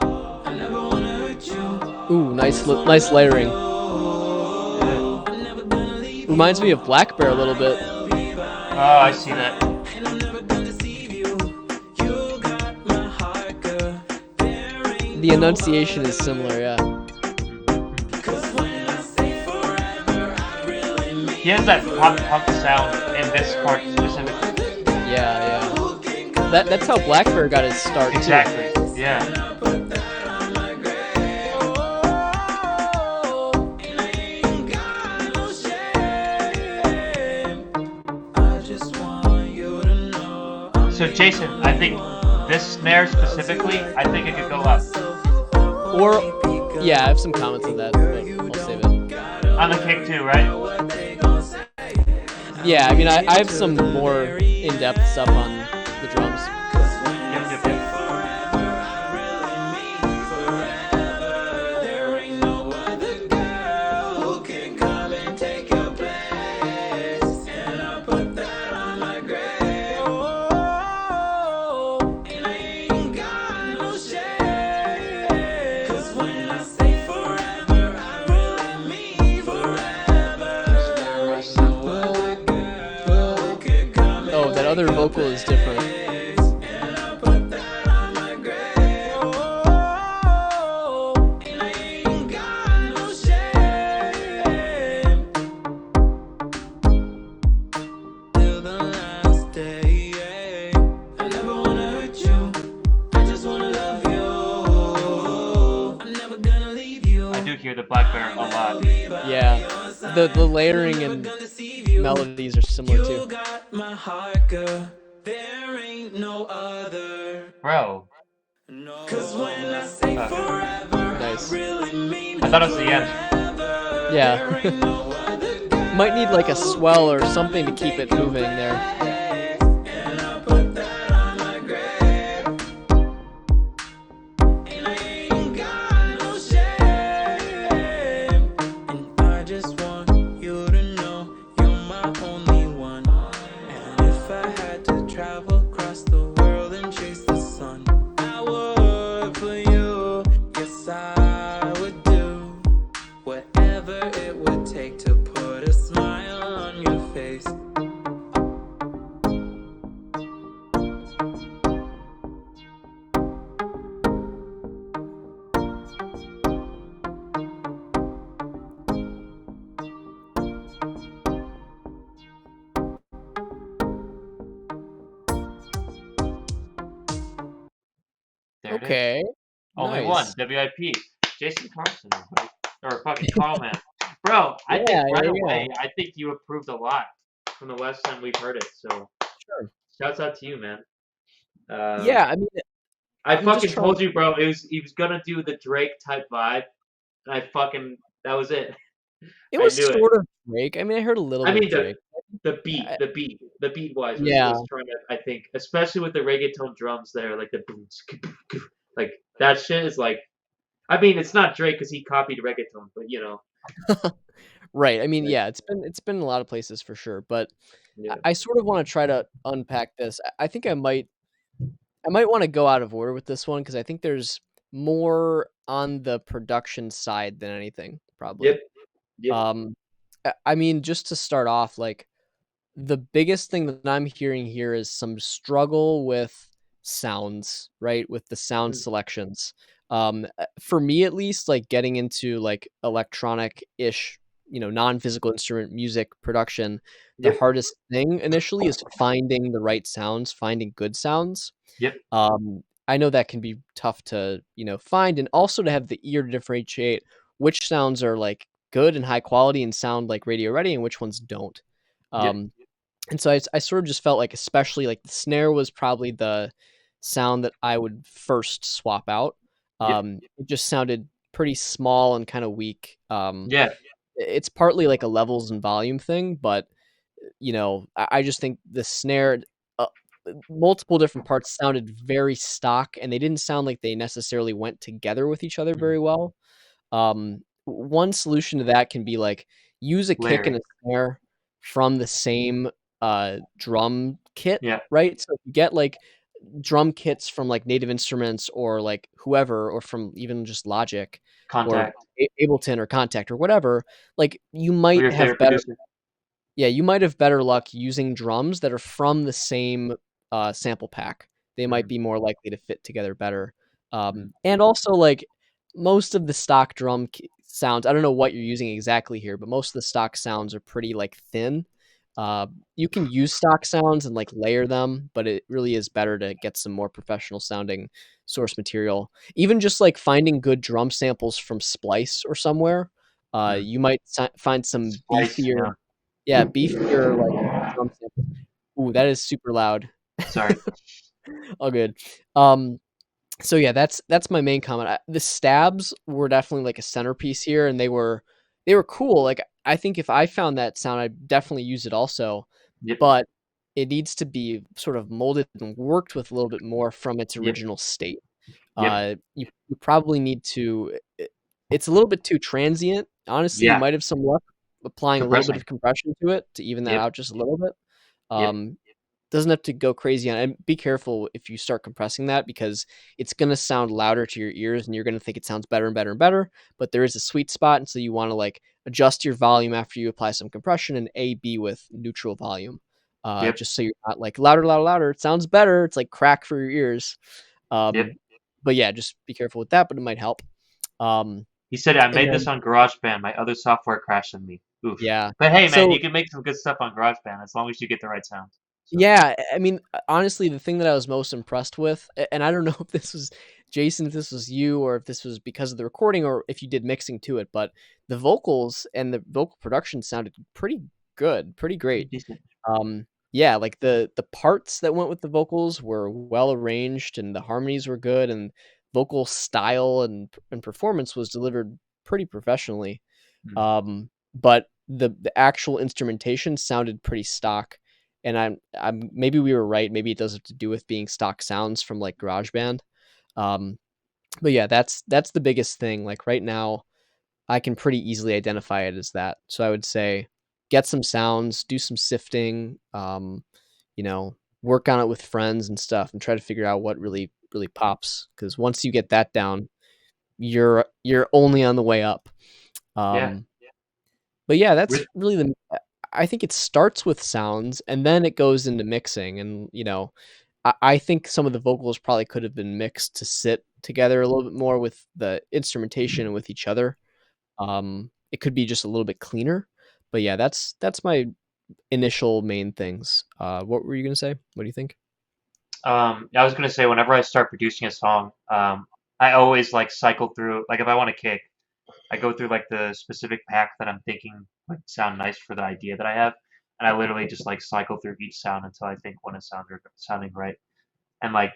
I never wanna hurt you. Ooh, nice layering. I'm never gonna leave Reminds me of Black Bear a little bit. Oh, I see that. and I'm never gonna deceive you. You got my heart, girl. There ain't The enunciation is similar, yeah. Cause when I say forever, I really mean He has that pop sound in this part specifically. Yeah. That's how Black Bear got his start too. Exactly. Yeah. put that on my grave. And I ain't got no shame. I just want you to know I'm So Jason, I think this snare specifically, I think it could go up. Or yeah, I have some comments on that, but I'll save it. On the kick too, right? Yeah, I mean I have some more in-depth stuff on the drums. Yep. There ain't no other girl who can come and take your place, and I'll put that on my grave. And I ain't got no Blackbear a lot. Yeah, the layering and melodies are similar too. got my heart, girl. There ain't no other. Bro, Cause when I say forever, Nice. I really mean I thought it was the end. forever. Yeah. There ain't no other guy. Might need like a swell or something to keep it moving there. And I put that on my grave. And I ain't got no shame. And I just want you to know you're my only one. And if I had to travel across the world and chase the sun, I would for you. Yes, I would do whatever it would take to put a smile on your face. There it is. Okay. Only one. Nice. WIP. Jason Carson. Or fucking Carl, man. Bro, I Yeah, think right yeah, away, I think you improved a lot from the last time we've heard it. So, Sure. shouts out to you, man. Yeah, I mean, I I'm just fucking trying. told you, bro. He was gonna do the Drake type vibe, and that was it. It I was knew it. sort of Drake. I mean, I heard a little I bit mean of Drake. the beat wise Yeah. was trying to, I think, especially with the reggaeton drums there, like the boom, like that shit is like. I mean, it's not Drake because he copied reggaeton, but you know. Right. I mean, Like, yeah, it's been in a lot of places for sure, but yeah. I sort of want to try to unpack this. I think I might want to go out of order with this one because I think there's more on the production side than anything, probably. Yep. Yep. I mean, just to start off, like the biggest thing that I'm hearing here is some struggle with sounds, right? With the sound Mm. selections. For me at least, like getting into like electronic-ish, non-physical instrument music production, the Yep. hardest thing initially is finding the right sounds, finding good sounds. Yep. I know that can be tough to, find and also to have the ear to differentiate which sounds are like good and high quality and sound like radio ready and which ones don't. Yep. And so I sort of just felt like, especially like the snare was probably the sound that I would first swap out. Yep. It just sounded pretty small and kind of weak. Yeah. It's partly like a levels and volume thing, but I just think the snare, uh, multiple different parts sounded very stock, and they didn't sound like they necessarily went together with each other Mm. very well. One solution to that can be like use a kick and Layering. a snare from the same drum kit, Yeah. right? So if you get like drum kits from like Native Instruments or like whoever, or from even just Logic or Contact. Ableton or Contact or whatever, like you Or might your have favorite better producer. you might have better luck using drums that are from the same sample pack. They might Mm. be more likely to fit together better. Mm. And also, like most of the stock sounds, I don't know what you're using exactly here, but most of the stock sounds are pretty like thin. You can use stock sounds and like layer them, but it really is better to get some more professional sounding source material. Even just like finding good drum samples from Splice or somewhere, Mm. you might find some Splice, beefier, yeah. beefier like drum samples. Ooh, that is super loud. Sorry. All good. So yeah, that's my main comment. The stabs were definitely like a centerpiece here, and they were cool. Like I think if I found that sound, I'd definitely use it also. Yep. But it needs to be sort of molded and worked with a little bit more from its Yep. original state. Yep. You probably need to. It's a little bit too transient. Honestly, you Yeah. might have some luck applying a little bit Compressing. of compression to it to even that Yep. out just a little bit. Yep. Doesn't have to go crazy on it. And be careful if you start compressing that, because it's going to sound louder to your ears and you're going to think it sounds better and better and better. But there is a sweet spot. And so you want to like adjust your volume after you apply some compression and A/B with neutral volume. Yep. Just so you're not like louder, louder, louder. It sounds better. It's like crack for your ears. Yep. But yeah, just be careful with that, but it might help. He said, I and made then- this on GarageBand. My other software crashed on me. Oof. Yeah. But hey, man, So- you can make some good stuff on GarageBand as long as you get the right sounds. So Yeah, I mean, honestly, the thing that I was most impressed with, and I don't know if this was Jason, if this was you, or if this was because of the recording, or if you did mixing to it, but the vocals and the vocal production sounded pretty good, pretty great. decent. Yeah, like the parts that went with the vocals were well arranged, and the harmonies were good, and vocal style and performance was delivered pretty professionally. Mm. But the actual instrumentation sounded pretty stock, and I'm maybe we were right. Maybe it does have to do with being stock sounds from like GarageBand. Um, but yeah, that's the biggest thing. Like right now, I can pretty easily identify it as that. So I would say get some sounds, do some sifting, you know, work on it with friends and stuff, and try to figure out what really pops. Because once you get that down, you're only on the way up. Yeah. Um, but yeah, that's With really the I think it starts with sounds and then it goes into mixing and, I think some of the vocals probably could have been mixed to sit together a little bit more with the instrumentation and with each other. It could be just a little bit cleaner. But yeah, that's my initial main things. What were you gonna say? What do you think? I was gonna say whenever I start producing a song, I always like cycle through. Like if I want to kick, I go through like the specific pack that I'm thinking would sound nice for the idea that I have, and I literally just like cycle through each sound until I think one is sounding right. And like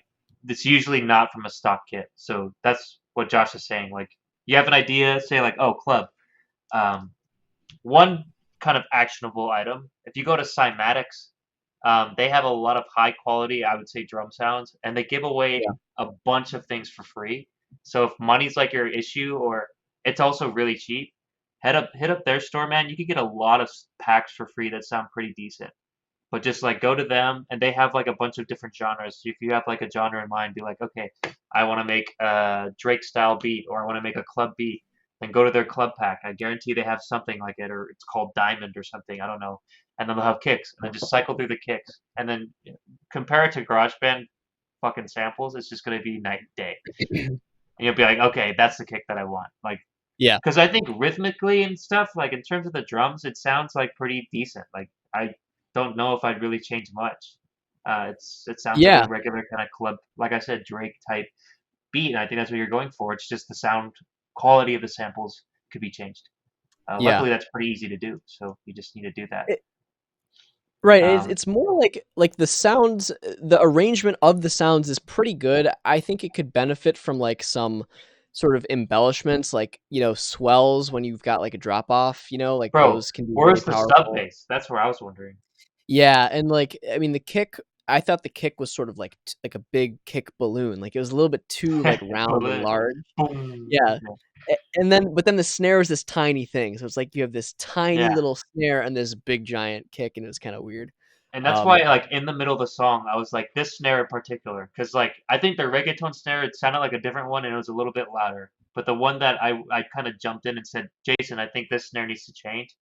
it's usually not from a stock kit. So that's what Josh is saying. Like you have an idea, say like, oh, club. Um, One kind of actionable item. If you go to Cymatics, they have a lot of high quality, I would say, drum sounds, and they give away Yeah. a bunch of things for free. So if money's like your issue, or it's also really cheap, hit up their store, man. You could get a lot of packs for free that sound pretty decent. But just like go to them, and they have like a bunch of different genres. So if you have like a genre in mind, be like, okay, I want to make a Drake style beat, or I want to make a club beat. Then go to their club pack. I guarantee they have something like it, or it's called Diamond or something. I don't know. And then they'll have kicks, and then just cycle through the kicks, and then compare it to GarageBand fucking samples. It's just gonna be night and day, and you'll be like, okay, that's the kick that I want. Like, Yeah. because I think rhythmically and stuff, like in terms of the drums, it sounds like pretty decent. Like I don't know if I'd really change much. It sounds like a Yeah. regular kind of club, like I said, Drake type beat, and I think that's what you're going for. It's just the sound quality of the samples could be changed. Yeah. Luckily, that's pretty easy to do, so you just need to do that. Right, Um, it's more like the sounds the arrangement of the sounds is pretty good. I think it could benefit from, like, some sort of embellishments, like, swells when you've got, like, a drop off, like, bro, those can be really where's the sub powerful. bass? That's where I was wondering. Yeah, and, like, I mean, the kick I thought the kick was sort of like a big kick balloon, like, it was a little bit too, like, round and Balloon. large. Boom. Yeah, and then but then the snare is this tiny thing, so it's like you have this tiny Yeah. little snare and this big giant kick, and it was kinda weird. And that's why, Um like, in the middle of the song, I was like, this snare in particular, because, like, I think the reggaeton snare, it sounded like a different one, and it was a little bit louder. But the one that I kind of jumped in and said, Jason, I think this snare needs to change.